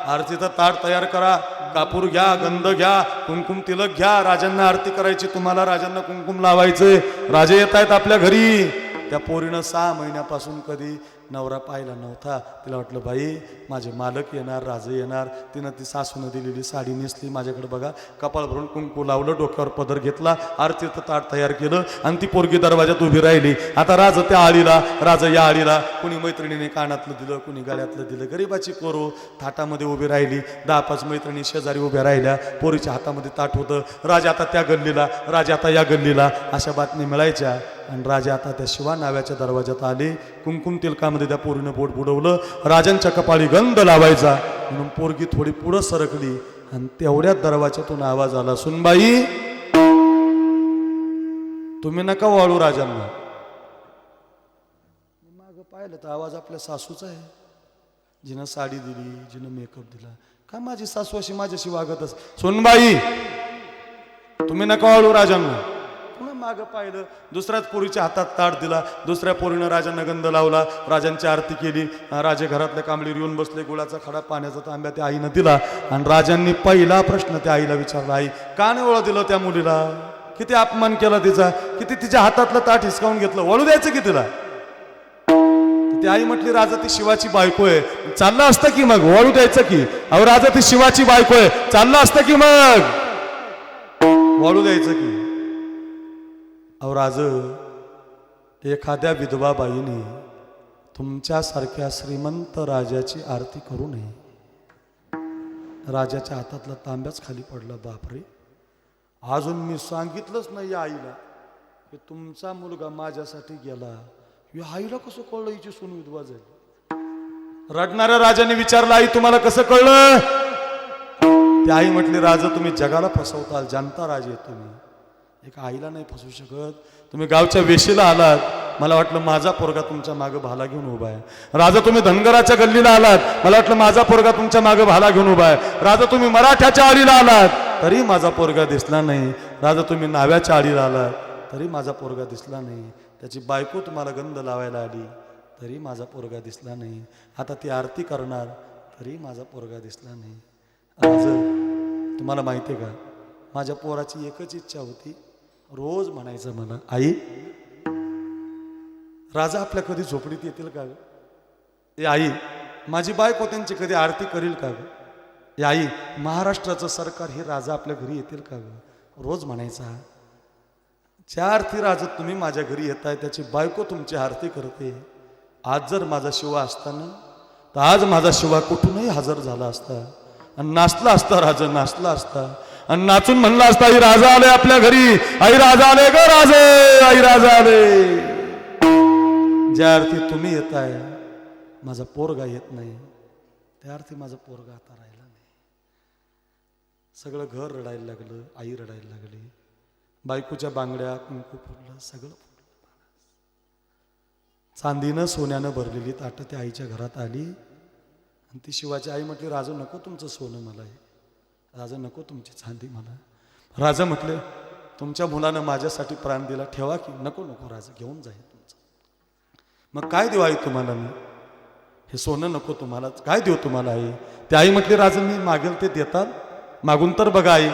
A: आरतीचं ताट तयार करा, कापूर घ्या, गंध घ्या, कुंकुम तिलक घ्या. राजांना आरती करायची, तुम्हाला राजांना कुंकुम लावायचे. राजे येत आहेत आपल्या घरी. त्या पोरीनं 6 महिन्यापासून कधी नवरा पाहिला नव्हता. तिला वाटलं, बाई माझे मालक येणार, राजे येणार. तिनं ती सासूनं दिलेली साडी नेसली, माझ्याकडे बघा, कपाळ भरून कुंकू लावलं, डोक्यावर पदर घेतला, आरतीचं ताट तयार केलं आणि ती पोरगी दरवाजात उभी राहिली. आता राज त्या आळीला, राजा या आळीला. कुणी मैत्रिणीने कानातलं दिलं, कुणी गळ्यातलं दिलं. गरीबाची पोरं थाटामध्ये उभी राहिली. 10-5 मैत्रिणी शेजारी उभ्या राहिल्या. पोरीच्या हातामध्ये ताट होतं. राजा आता त्या गल्लीला, राजा आता या गल्लीला, अशा बातमी मिळायच्या. आणि राजा आता त्या शिवा नाव्याच्या दरवाजात आले. कुंकुम तिलकामध्ये त्या पोरीनं बोट बुडवलं. राजांच्या कपाळी गंध लावायचा म्हणून पोरगी थोडी पुढं सरकली आणि तेवढ्याच दरवाजातून आवाज आला, सुनबाई तुम्ही नका वाळू राजांना. मागं पाहिलं तर आवाज आपल्या सासूचा आहे, जिनं साडी दिली, जिनं मेकअप दिला. का माझी सासू अशी माझ्याशी वागतच. सुनबाई तुम्ही नका वाळू राजांना. पुन्हा मागं पाहिलं, दुसऱ्याच पोरीच्या हातात ताट दिला. दुसऱ्या पोरीनं राजांना गंध लावला, राजांची आरती केली. राजे घरातल्या कांबळीवर येऊन बसले. गुळाचा खडा, पाण्याचा तांब्या त्या आईनं दिला. आणि राजांनी पहिला प्रश्न त्या आईला विचारला, आई का नाही वळू दिलं त्या मुलीला? किती अपमान केला तिचा, किती तिच्या हातातलं ताट हिसकावून घेतलं, वळू द्यायचं की तिला? ती आई म्हटली, राजा ती शिवाची बायको आहे. चाललं असतं की मग वळू द्यायचं की. अहो राजा ती शिवाची बायको आहे, चाललं असतं की मग वळू द्यायचं की. अहो राज, एखाद्या विधवा बाईने तुमच्यासारख्या श्रीमंत राजाची आरती करू नये. राजाच्या हातातला तांब्याच खाली पडला. बापरे, अजून मी सांगितलंच नाही या आईला की तुमचा मुलगा माझ्यासाठी गेला. या आईला कसं कळलं हिची सून विधवा झाली? रडणाऱ्या राजाने विचारलं, आई तुम्हाला कसं कळलं? ती आई म्हटली, राजा तुम्ही जगाला फसवताल, जनता राजे तुम्ही. एक आईला नाही फसवू शकत. तुम्ही गावच्या वेशीला आलात, मला वाटलं माझा पोरगा तुमच्या मागे भाला घेऊन उभा आहे. राजा तुम्ही धनगराच्या गल्लीला आलात, मला वाटलं माझा पोरगा तुमच्या मागे भाला घेऊन उभा आहे. राजा तुम्ही मराठ्याच्या आळीला आलात, तरी माझा पोरगा दिसला नाही. राजा तुम्ही नाव्याच्या आळीला आलात, तरी माझा पोरगा दिसला नाही. त्याची बायको तुम्हाला गंध लावायला आली, तरी माझा पोरगा दिसला नाही. आता ती आरती करणार, तरी माझा पोरगा दिसला नाही. राजा तुम्हाला माहिती आहे का, माझ्या पोराची एकच इच्छा होती, रोज म्हणायचं मला, आई राजा आपल्या कधी झोपडीत येतील का ग? ए आई माझी बायको त्यांची कधी आरती करील का ग? ए आई महाराष्ट्राचं सरकार हे राजा आपल्या घरी येतील का ग? रोज म्हणायचा. ज्या आरती राजा तुम्ही माझ्या घरी येताय त्याची बायको तुमची आरती करते. आज जर माझा शिवा असताना तर आज माझा शिवा कुठूनही हजर झाला असता आणि नाचला असता. राजा नाचला असता आणि नाचून म्हणला असता, आई राजा आले आपल्या घरी, आई राजा आले ग राजे, आई राजा आले. ज्या अर्थी तुम्ही येताय माझा पोरगा येत नाही, त्या अर्थी माझा पोरगा आता राहिला नाही. सगळं घर रडायला लागलं, आई रडायला लागली, बायकोच्या बांगड्या, कुंकू फुटलं, सगळं फुटलं. चांदीनं सोन्यानं भरलेली ताटं त्या आईच्या घरात आली आणि ती शिवाची आई म्हटली, राजा नको तुमचं सोनं मला हे, राजा नको तुमची चांदी मला. राजा म्हटले, तुमच्या मुलानं माझ्यासाठी प्राण दिला, ठेवा की. नको नको राजा, घेऊन जाईल तुमचं. मग काय देऊ आई तुम्हाला मी, हे सोनं नको तुम्हाला, काय देऊ तुम्हाला आई. ती आई म्हटली, राजा मी मागेल ते देताल, मागून तर बघा आई,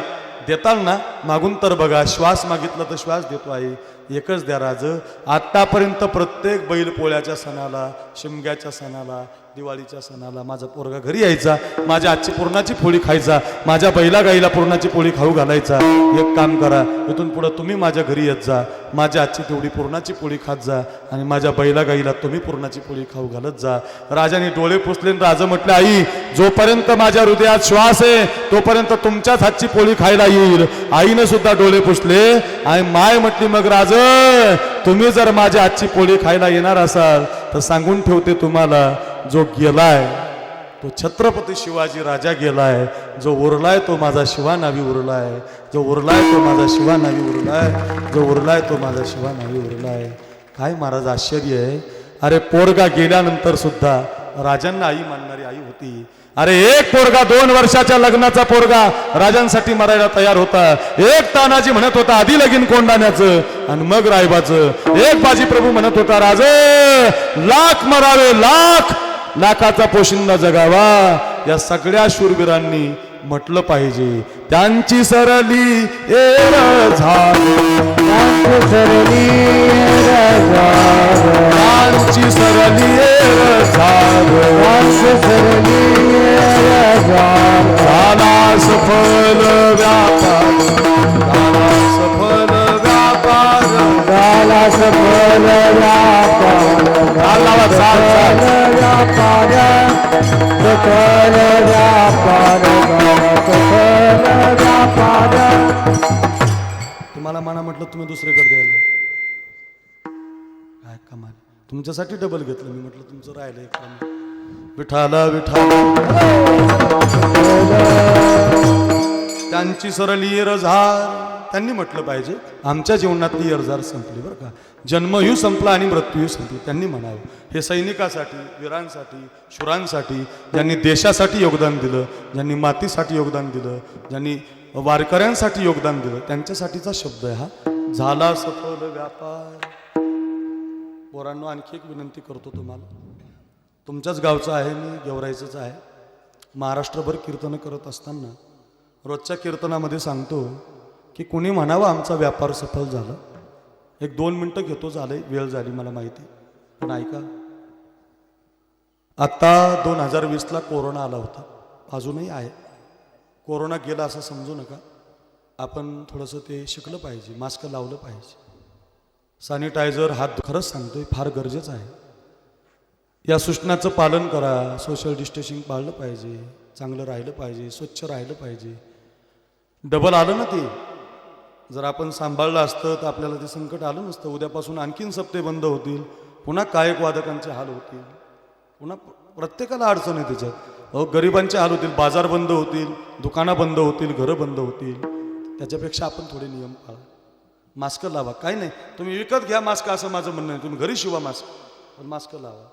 A: देताल ना, मागून तर बघा. श्वास मागितला तर श्वास देतो आई, एकच द्या राज. आतापर्यंत प्रत्येक बैल पोळ्याच्या सणाला, शिमग्याच्या सणाला, दिवाळीच्या सणाला माझा पोरगा घरी यायचा, माझ्या आजची पुरणाची पोळी खायचा, माझ्या बैला गाईला पुरणाची पोळी खाऊ घालायचा. एक काम करा, इथून पुढे तुम्ही माझ्या घरी येत जा, माझ्या आजची तेवढी पुरणाची पोळी खात जा आणि माझ्या बैला गाईला तुम्ही पुरणाची पोळी खाऊ घालत जा. राजाने डोळे पुसले, राजा म्हटले, आई जोपर्यंत माझ्या हृदयात श्वास आहे तोपर्यंत तुमच्याच हातची पोळी खायला येईल. आईने सुद्धा डोळे पुसले आणि माय म्हटली, मग राज तुम्ही जर माझ्या हातची पोळी खायला येणार असाल तर सांगून ठेवते तुम्हाला, जो गेलाय तो छत्रपती शिवाजी राजा गेलाय, जो उरलाय तो माझा शिवा नावी उरलाय, जो उरलाय तो माझा शिवा नावी उरलाय, जो उरलाय तो माझा शिवा नावी उरलाय. काय महाराज आश्चर्य आहे. अरे पोरगा गेल्यानंतर सुद्धा राजांना आई मानणारी आई होती. अरे एक पोरगा 2 वर्षाच्या लग्नाचा पोरगा राजांसाठी मरायला तयार होता. एक तानाजी म्हणत होता आधी लगीन कोंडाण्याचं आणि मग रायबाचं. एक बाजी प्रभू म्हणत होता, राजे लाख मरावे, लाख लाखाचा पोशिंदा जगावा. या सगळ्या शूरवीरांनी म्हटलं पाहिजे, त्यांची सरली एर झाली, त्यांची सरली एर झाली, त्यांची सरली एर झाली, त्यांची सरली एर झाली. झाला सफल व्यापार, झाला सफल व्यापार, झाला सफल व्यापार, झाला सफल व्यापार, सफल व्यापार, सफल व्यापार. तुम्हाला म्हणा म्हटलं तुम्ही दुसरीकडे द्यायला काय कमाल. तुमच्यासाठी डबल घेतलं मी, म्हटलं तुमचं राहिलं एक काम. विठाला विठाला त्यांची सरली येरझार. त्यांनी म्हटलं पाहिजे आमच्या जीवनातली येरझार संपली बरं का. जन्मही संपला आणि मृत्यूही संपली. त्यांनी म्हणावं. हे सैनिकासाठी, वीरांसाठी, शूरांसाठी, ज्यांनी देशासाठी योगदान दिलं, ज्यांनी मातीसाठी योगदान दिलं, ज्यांनी वारकऱ्यांसाठी योगदान दिलं, त्यांच्यासाठीचा शब्द आहे हा. झाला सफल व्यापार. पोरांनो आणखी एक विनंती करतो तुम्हाला. तुमच्याच गावचं आहे मी, गेवराईचंच आहे. महाराष्ट्रभर कीर्तनं करत असताना रोजच्या कीर्तनामध्ये सांगतो की कोणी म्हणावं आमचा व्यापार सफल झाला. 1-2 मिनटं घेतो, झालंय, वेळ झाली मला माहिती, पण ऐका. आत्ता 2020ला कोरोना आला होता, अजूनही आहे. कोरोना गेला असं समजू नका. आपण थोडंसं ते शिकलं पाहिजे, मास्क लावलं पाहिजे, सॅनिटायझर, हात खरंच सांगतोय फार गरजेचं आहे. या सूचनाचं पालन करा. सोशल डिस्टन्सिंग पाळलं पाहिजे, चांगलं राहिलं पाहिजे, स्वच्छ राहिलं पाहिजे. डबल आलं ना ते, जर आपण सांभाळलं असतं तर आपल्याला ते संकट आलं नसतं. उद्यापासून आणखीन सप्ते बंद होतील, पुन्हा गायक वादकांचे हाल होतील, पुन्हा प्रत्येकाला अडचण आहे त्याच्यात. गरिबांचे हाल होतील, बाजार बंद होतील, दुकानं बंद होतील, घरं बंद होतील. त्याच्यापेक्षा आपण थोडे नियम पाळा. मास्क लावा, काही नाही, तुम्ही विकत घ्या मास्क असं माझं म्हणणं नाही. तुम्ही घरी शिवा मास्क, पण मास्क लावा.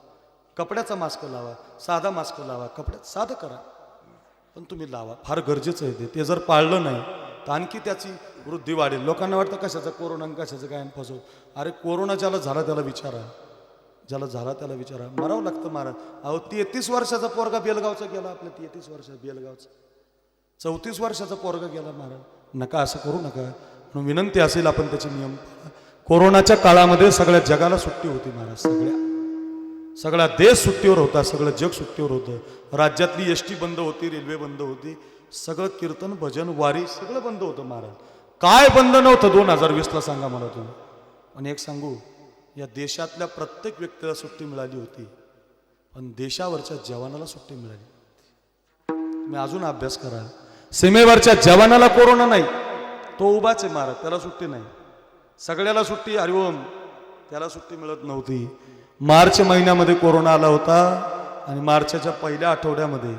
A: कपड्याचा मास्क लावा, साधा मास्क लावा, कपड्यात साधं करा, पण तुम्ही लावा. फार गरजेचं आहे ते. जर पाळलं नाही तर आणखी त्याची वृद्धी वाढेल. लोकांना वाटतं कशाचा कोरोना, कशाचं काय फसव. अरे कोरोना ज्याला झाला त्याला विचारा, ज्याला झाला त्याला विचारा. मरावं लागतं महाराज. अहो 33 वर्षाचा पोरगा बेलगावचा गेला, आपल्या 33 वर्षाचा बेलगावचा, 34 वर्षाचा पोरगा गेला महाराज. नका असं करू नका. म्हणून विनंती असेल आपण त्याचे नियम. कोरोनाच्या काळामध्ये सगळ्या जगाला सुट्टी होती महाराज. सगळा देश सुट्टीवर होता, सगळं जग सुट्टीवर होतं. राज्यातली एसटी बंद होती, रेल्वे बंद होती, सगळं कीर्तन, भजन, वारी सगळं बंद होतं महाराज. काय बंद नव्हतं 2020ला सांगा मला तुम्ही. आणि एक सांगू, या देशातल्या प्रत्येक व्यक्तीला सुट्टी मिळाली होती, पण देशावरच्या जवानाला सुट्टी मिळाली. तुम्ही अजून अभ्यास करा. सीमेवरच्या जवानाला कोरोना नाही, तो उभाच आहे महाराज, त्याला सुट्टी नाही. सगळ्याला सुट्टी, हरिओम, त्याला सुट्टी मिळत नव्हती. मार्च महिन्यामध्ये कोरोना आला होता आणि मार्चच्या पहिल्या आठवड्यामध्ये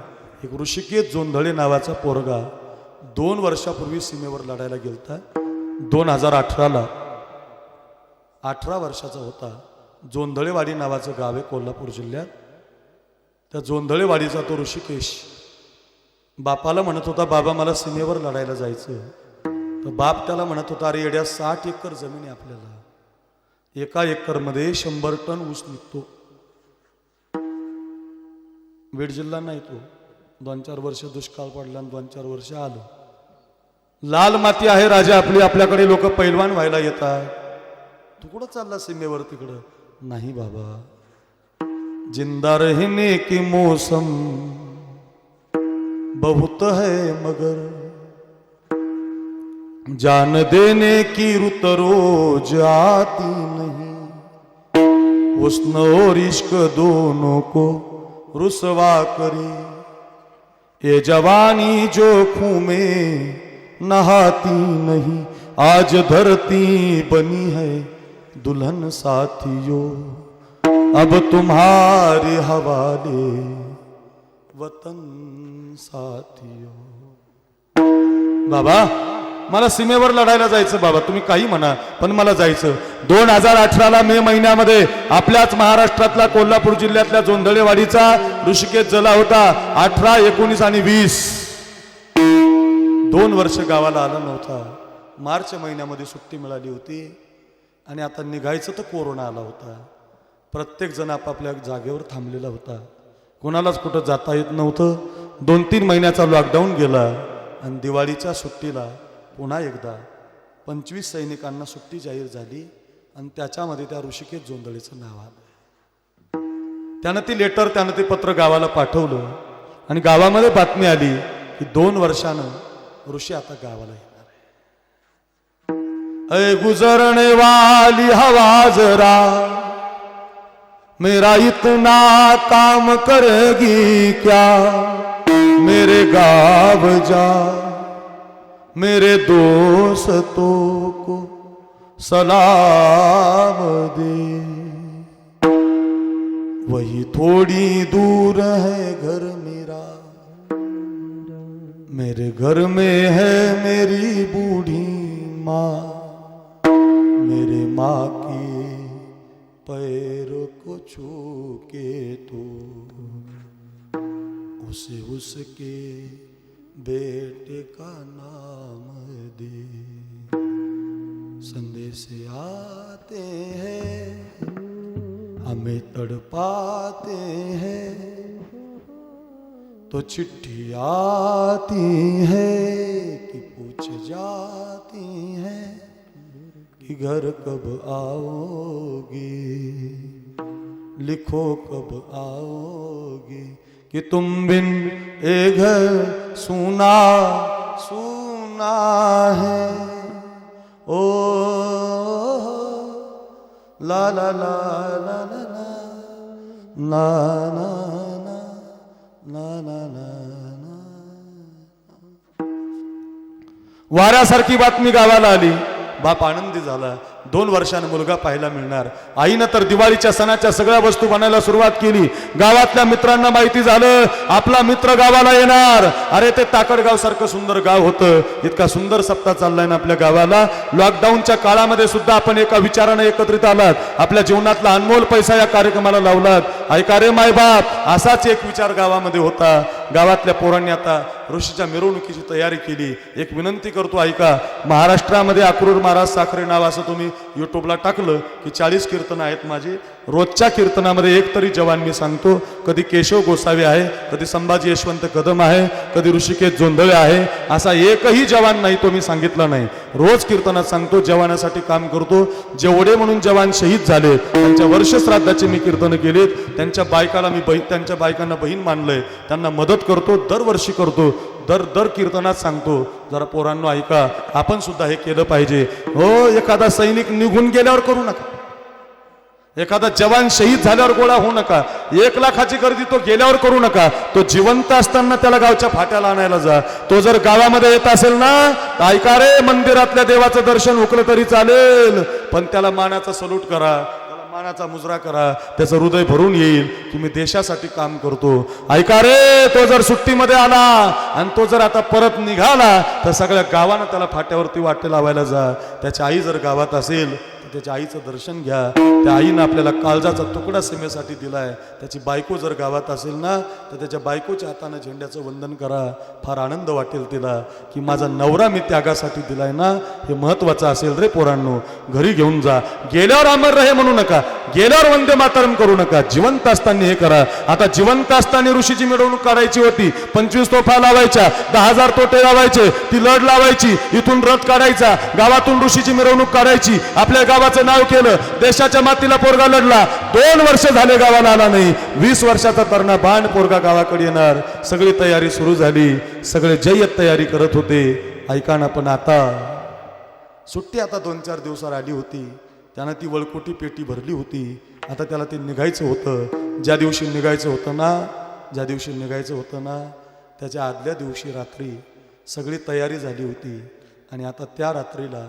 A: एक ऋषिकेश जोंधळे नावाचा पोरगा 2 वर्षापूर्वी सीमेवर लढायला गेलता. 2018ला 18 वर्षाचा होता. जोंधळेवाडी नावाचं गाव आहे कोल्हापूर जिल्ह्यात. त्या जोंधळेवाडीचा तो ऋषिकेश बापाला म्हणत होता, बाबा मला सीमेवर लढायला जायचं. तर बाप त्याला म्हणत होता, अरे येड्या 60 एकर जमीन आहे आपल्याला, एका एकरमध्ये 100 टन ऊस निघतो. बीड जिल्हा नाही तो. 2-4 वर्ष दुष्काळ पडला आणि 2-4 वर्ष आलं. लाल माती आहे राजा आपली, आपल्याकडे लोक पैलवान व्हायला येतात. तू कुठं चालला सीमेवर तिकडं? नाही बाबा, जिंदा रहने की मौसम बहुत है मगर जान देने की रुत रोज आती नहीं. हुस्न और इश्क दोनों को रुसवा करी, ये जवानी जो खून में नहाती नहीं. आज धरती बनी है दुल्हन साथियों, अब तुम्हारे हवाले वतन साथियों. बाबा मला सीमेवर लढायला जायचं बाबा, तुम्ही काही म्हणा पण मला जायचं. 2018ला मे महिन्यामध्ये आपल्याच महाराष्ट्रातला कोल्हापूर जिल्ह्यातल्या जोंधळेवाडीचा ऋषिकेश जला होता. 18, 19 आणि 20 2 वर्ष गावाला आला नव्हता. मार्च महिन्यामध्ये सुट्टी मिळाली होती आणि आता निघायचं तर कोरोना आला होता. प्रत्येक जण आपापल्या जागेवर थांबलेला होता. कोणालाच कुठं जाता येत नव्हतं. 2-3 महिन्याचा लॉकडाऊन गेला आणि दिवाळीच्या सुट्टीला पुन्हा एकदा 25 सैनिकांना सुट्टी जाहीर झाली आणि त्याच्यामध्ये त्या ऋषिकेश जोंधळेचं नाव आलं. त्यानं ती लेटर, त्यानं ते पत्र गावाला पाठवलं आणि गावामध्ये बातमी आली की 2 वर्षानं ऋषी आता गावाला येणार आहे. ऐ गुजरने वाली हवा जरा मेरा इतना काम करेगी क्या, मेरे गाँव जा मेरे दोस्तों को सलाम दे. वही थोड़ी दूर है घर मेरा, मेरे घर में है मेरी बूढ़ी माँ. मेरे माँ के पैर को छू के तो उसे उसके बेटे का नाम दे. संदेश आते हैं हमें तड़पाते हैं, तो चिट्ठी आती है कि पूछ जाती है कि घर कब आओगी, लिखो कब आओगी, कि तुम बिन ए घर सूना सूना है. ओ ला ला ला ला ला ना ना ना ना ना ना. वाऱ्यासारखी बातमी गावाला आली. बाप आनंदी झाला. 2 वर्षांनी मुलगा पाहायला मिळणार. आईनं तर दिवाळीच्या सणाच्या सगळ्या वस्तू बनायला सुरुवात केली. गावातल्या मित्रांना माहिती झालं आपला मित्र गावाला येणार. अरे ते ताकडगाव सारखं सुंदर गाव होतं. इतका सुंदर सप्ताह चाललाय ना आपल्या गावाला. लॉकडाऊनच्या काळामध्ये सुद्धा आपण एका विचाराने एकत्रित आलात. आपल्या जीवनातला अनमोल पैसा या कार्यक्रमाला लावलात. ऐका रे मायबाप, असाच एक विचार गावामध्ये होता. गावातल्या पोरांनी आता ऋषीच्या मिरवणुकीची तयारी केली. एक विनंती करतो ऐका. महाराष्ट्रामध्ये अक्रूर महाराज साखरे नाव असं तुम्ही यूट्यूबला टाकलं की 40 कीर्तन आहेत माझे. रोजच्या कीर्तनामध्ये एक तरी जवान मी सांगतो. कधी केशव गोसावी आहे, कधी संभाजी यशवंत कदम आहे, कधी ऋषिकेश जोंधळे आहे. असा एकही जवान नाही तो मी सांगितला नाही. रोज कीर्तनात सांगतो जवानासाठी काम करतो. जेवढे म्हणून जवान शहीद झाले त्यांच्या वर्षश्राद्धाचे मी कीर्तन केलेत. त्यांच्या बायकाला मी त्यांच्या बायकांना बहीण मानलंय. त्यांना मदत करतो, दरवर्षी करतो. दर कीर्तनात सांगतो. जरा पोरांनो ऐका, आपण सुद्धा हे केलं पाहिजे. हो, एखादा सैनिक निघून गेल्यावर करू नका. एखादा जवान शहीद झाल्यावर गोळा होऊ नका. 1 लाखाची गर्दी तो गेल्यावर करू नका. तो जिवंत असताना त्याला गावच्या फाट्याला आणायला जा. तो जर गावामध्ये येत असेल ना तर ऐका रे, मंदिरातल्या देवाचं दर्शन हुकलं तरी चालेल, पण त्याला मानाचा सल्यूट करा. मानाचा मुजरा करा, त्याचं हृदय भरून येईल की मी देशासाठी काम करतो. ऐका रे, तो जर सुट्टीमध्ये आला आणि तो जर आता परत निघाला तर सगळ्या गावानं त्याला फाट्यावरती वाटे लावायला जा. त्याची आई जर गावात असेल तर त्याच्या आईचं दर्शन घ्या. त्या आईनं आपल्याला काळजाचा तुकडा सीमेसाठी दिलाय. त्याची बायको जर गावात असेल ना तर त्याच्या बायकोच्या हातानं झेंड्याचं वंदन करा. फार आनंद वाटेल तिला की माझा नवरा मी त्यागासाठी दिलाय ना, हे महत्वाचं असेल रे पोरांनो. घरी घेऊन जा. गेल्यावर अमर रहे म्हणू नका, गेल्यावर वंदे मातरम करू नका. जिवंत असताना हे करा. आता जिवंत असताना ऋषीची मिरवणूक काढायची होती. 25 तोफा लावायच्या, 10,000 तोटे लावायचे, ती लढ लावायची, इथून रथ काढायचा, गावातून ऋषीची मिरवणूक काढायची. आपल्या गावाचं नाव केलं, देशाच्या मातीला पोरगा लढला. 2 वर्ष झाले गावाला आला नाही. 20 वर्षाचा तरणा बाण पोरगा गावाकडे येणार. सगळी तयारी सुरू झाली, सगळे जय्यत तयारी करत होते. ऐका ना, पण आता सुट्टी आता 2-4 दिवसावर आली होती. त्यानं ती वळकोटी पेटी भरली होती. आता त्याला ते निघायचं होतं. ज्या दिवशी निघायचं होतं ना त्याच्या आदल्या दिवशी रात्री सगळी तयारी झाली होती. आणि आता त्या रात्रीला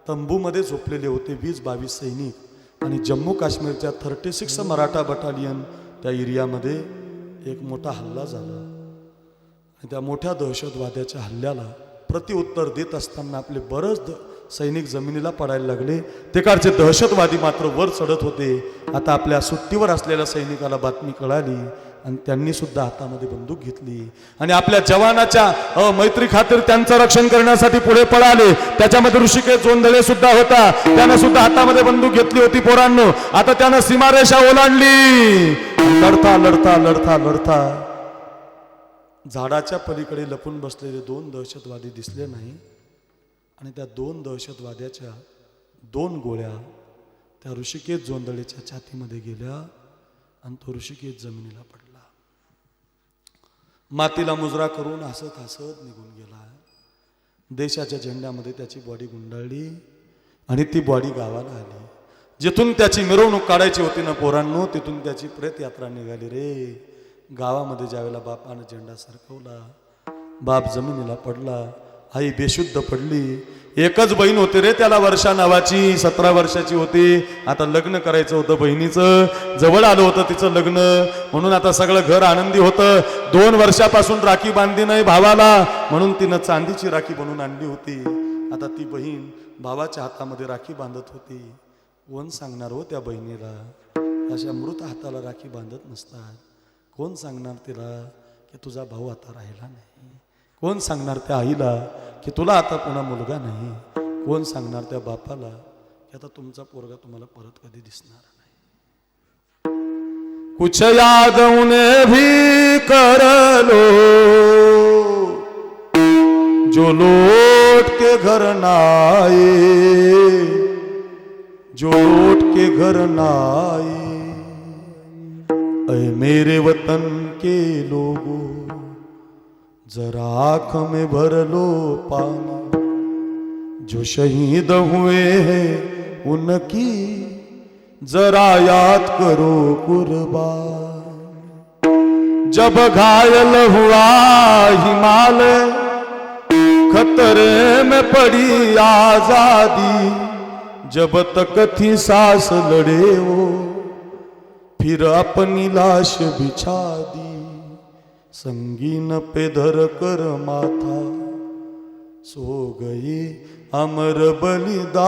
A: तंबूमध्ये झोपलेले होते 20-22 सैनिक. आणि जम्मू काश्मीरच्या 36 मराठा बटालियन त्या एरियामध्ये एक मोठा हल्ला झाला. आणि त्या मोठ्या दहशतवाद्याच्या हल्ल्याला प्रत्युत्तर देत असताना आपले बरेच सैनिक जमिनीला पडायला लागले. तिकडचे दहशतवादी मात्र वर चढत होते. आता आपल्या सुट्टीवर असलेल्या सैनिकाला बातमी कळाली आणि त्यांनी सुद्धा हातामध्ये बंदूक घेतली आणि आपल्या जवानाच्या मैत्री खातीर त्यांचं रक्षण करण्यासाठी पुढे पळाले. त्याच्यामध्ये ऋषिकेश जोंधळे सुद्धा होता. त्यानं सुद्धा हातामध्ये बंदूक घेतली होती. पोरांनो, आता त्यानं सीमारेषा ओलांडली. लढता लढता लढता लढता झाडाच्या पलीकडे लपून बसलेले 2 दहशतवादी दिसले नाही. आणि त्या 2 दहशतवाद्याच्या 2 गोळ्या त्या ऋषिकेश जोंधळेच्या छातीमध्ये गेल्या आणि तो ऋषिकेश जमिनीला पडला. मातीला मुजरा करून हसत हसत निघून गेला. देशाच्या झेंड्यामध्ये त्याची बॉडी गुंडाळली आणि ती बॉडी गावाला आली. जिथून त्याची मिरवणूक काढायची होती ना पोरांनो, तिथून त्याची प्रेत यात्रा निघाली रे. गावामध्ये ज्यावेळेला बापानं झेंडा सरकवला, बाप जमिनीला पडला, आई बेशुद्ध पडली. एकच बहीण होती रे त्याला, वर्षा नावाची, 17 वर्षाची होती. आता लग्न करायचं होतं बहिणीचं, जवळ आलं होतं तिचं लग्न, म्हणून आता सगळं घर आनंदी होतं. 2 वर्षापासून राखी बांधली नाही भावाला, म्हणून तिनं चांदीची राखी बनवून आणली होती. आता ती बहीण भावाच्या हातामध्ये राखी बांधत होती. कोण सांगणार हो त्या बहिणीला, अशा मृत हाताला राखी बांधत नसतात. कोण सांगणार तिला की तुझा भाऊ आता राहिला नाही? कोण सांगणार त्या आईला की तुला आता पुन्हा मुलगा नाही? कोण सांगणार त्या बापाला की आता तुमचा पोरगा तुम्हाला परत कधी दिसणार नाही? कुछ याद उन्हें भी कर लो जो लौट के घर ना आए, जो लौट के घर ना आए. ऐ मेरे वतन के लोगों, जरा आँख में भर लो पानी. जो शहीद हुए हैं उनकी जरा याद करो कुर्बान. जब घायल हुआ हिमालय, खतरे में पड़ी आजादी. जब तक थी सांस लड़े वो, फिर अपनी लाश बिछा दी. संगीन पे धर कर माथा, सो गए अमर बलिदानी.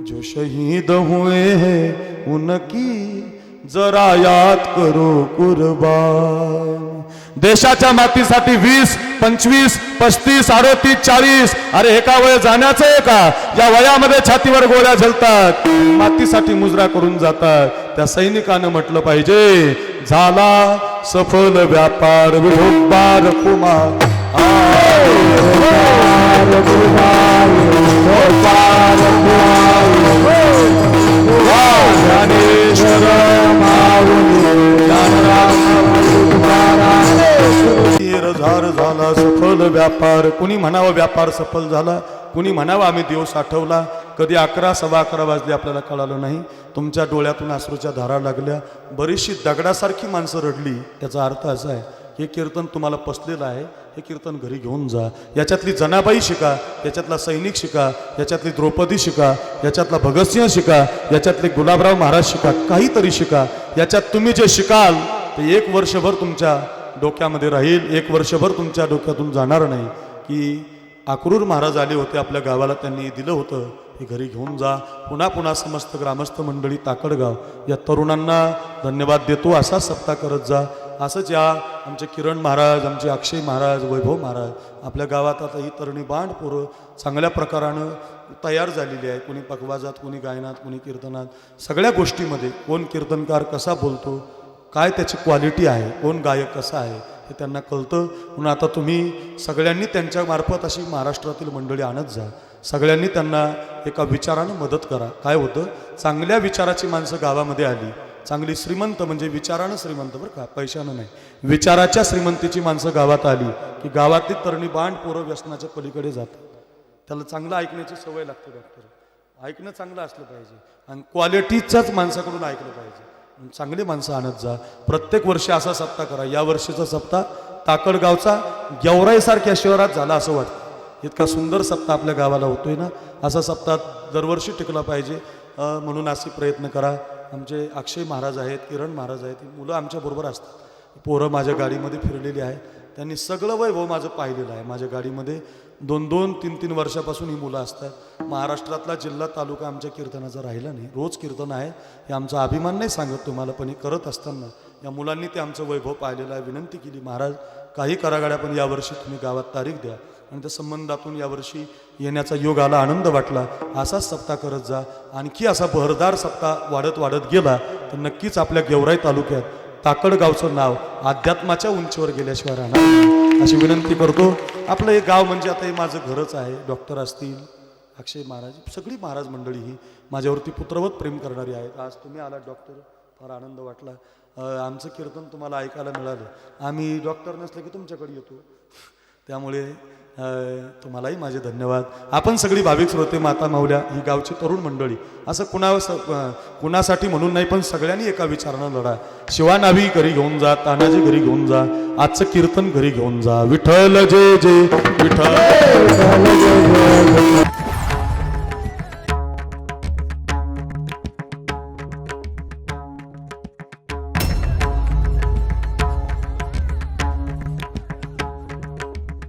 A: जो शहीद हुए हैं उनकी जरा याद करो कुर्बान. देशाच्या मातीसाठी 20, 25, 35, 38, 40, अरे हे का वय जाण्याचं आहे का? या वयामध्ये छातीवर गोळ्या झेलतात, मातीसाठी मुजरा करून जातात. त्या सैनिकानं म्हटलं पाहिजे, झाला सफल व्यापार विठोबार कुमार. ज्ञानेश्वर झार झाला सफल व्यापार. कुणी म्हणावं व्यापार सफल झाला, कुणी म्हणावं आम्ही देव साठवला. कधी 11, 11:15 वाजले आपल्याला कळालं नाही. तुमच्या डोळ्यातून अश्रूच्या धारा लागल्या. बरीचशी दगडासारखी माणसं रडली. त्याचा अर्थ असा आहे, हे कीर्तन तुम्हाला पसलेलं आहे, हे कीर्तन घरी घेऊन जा. याच्यातली जनाबाई शिका, याच्यातला सैनिक शिका, याच्यातली द्रौपदी शिका, याच्यातला भगतसिंह शिका, याच्यातले गुलाबराव महाराज शिका, काहीतरी शिका. याच्यात तुम्ही जे शिकाल ते 1 वर्षभर तुमच्या डोक्यामध्ये राहील, 1 वर्षभर तुमच्या डोक्यातून जाणार नाही. की अक्रूर महाराज आले होते आपल्या गावाला, त्यांनी दिलं होतं, हे घरी घेऊन जा. पुन्हा पुन्हा समस्त ग्रामस्थ मंडळी ताकडगाव या तरुणांना धन्यवाद देतो. असा सप्ताह करत जा. असंच या आमचे किरण महाराज, आमचे अक्षय महाराज, वैभव महाराज, आपल्या गावात आता ही तरुणी बांड पोरं चांगल्या प्रकारानं तयार झालेली आहे. कोणी पखवाजात, कोणी गायनात, कोणी कीर्तनात, सगळ्या गोष्टीमध्ये कोण कीर्तनकार कसा बोलतो, काय त्याची क्वालिटी आहे, कोण गायक कसा आहे हे त्यांना कळतं. म्हणून आता तुम्ही सगळ्यांनी त्यांच्या मार्फत अशी महाराष्ट्रातील मंडळी आणत जा. सगळ्यांनी त्यांना एका विचारानं मदत करा. काय होतं, चांगल्या विचाराची माणसं गावामध्ये आली, चांगली श्रीमंत म्हणजे विचारानं श्रीमंत, बरं का, पैशानं नाही, विचाराच्या श्रीमंतीची माणसं गावात आली की गावातली तरुणी बांड पोरं व्यसनाच्या पलीकडे जातात. त्याला चांगलं ऐकण्याची सवय लागते. डॉक्टर ऐकणं चांगलं असलं पाहिजे आणि क्वालिटीचाच माणसाकडून ऐकलं पाहिजे. चांगली माणसं आणत जा. प्रत्येक वर्षी असा सप्ताह करा. या वर्षीचा सप्ताह ताकडगावचा गेवराईसारख्या शहरात झाला असं वाटतं. इतका सुंदर सप्ताह आपल्या गावाला होतोय ना, असा सप्ताह दरवर्षी टिकला पाहिजे. म्हणून असे प्रयत्न करा. आमचे अक्षय महाराज आहेत, किरण महाराज आहेत, ही मुलं आमच्याबरोबर असतात. पोरं माझ्या गाडीमध्ये फिरलेली आहेत. त्यांनी सगळं वैभव माझं पाहिलेलं आहे. माझ्या गाडीमध्ये 2-2, 3-3 वर्षापासून ही मुलं असतात. महाराष्ट्रातला जिल्हा तालुका आमच्या कीर्तनाचा राहिला नाही. रोज कीर्तन आहे. हे आमचा अभिमान नाही सांगत तुम्हाला, पण हे करत असताना या मुलांनी ते आमचं वैभव पाहिलेलं आहे. विनंती केली, महाराज काही करा गाड्या, पण यावर्षी तुम्ही गावात तारीख द्या. आणि त्या संबंधातून यावर्षी येण्याचा योग आला, आनंद वाटला. असाच सप्ताह करत जा. आणखी असा बहरदार सप्ताह वाढत वाढत गेला तर नक्कीच आपल्या गेवराई तालुक्यात ताकडगावचं नाव अध्यात्माच्या उंचीवर गेल्याशिवाय राहणार नाही, अशी विनंती करतो. आपलं हे गाव म्हणजे आता हे माझं घरच आहे. डॉक्टर असतील, अक्षय महाराज, सगळी महाराज मंडळी ही माझ्यावरती पुत्रवत प्रेम करणारी आहेत. आज तुम्ही आलात डॉक्टर, फार आनंद वाटला. आमचं कीर्तन तुम्हाला ऐकायला मिळालं. आम्ही डॉक्टर नसले की तुमच्याकडे येतो, त्यामुळे तुम्हालाही माझे धन्यवाद. आपण सगळी भाविक श्रोते, माता माऊल्या, ही गावची तरुण मंडळी, असं कुणासाठी म्हणून नाही, पण सगळ्यांनी एका विचारानं लढा. शिवानावी घरी घेऊन जा, तानाजी घरी घेऊन जा, आजचं कीर्तन घरी घेऊन जा. विठ्ठल जय जय विठ्ठल.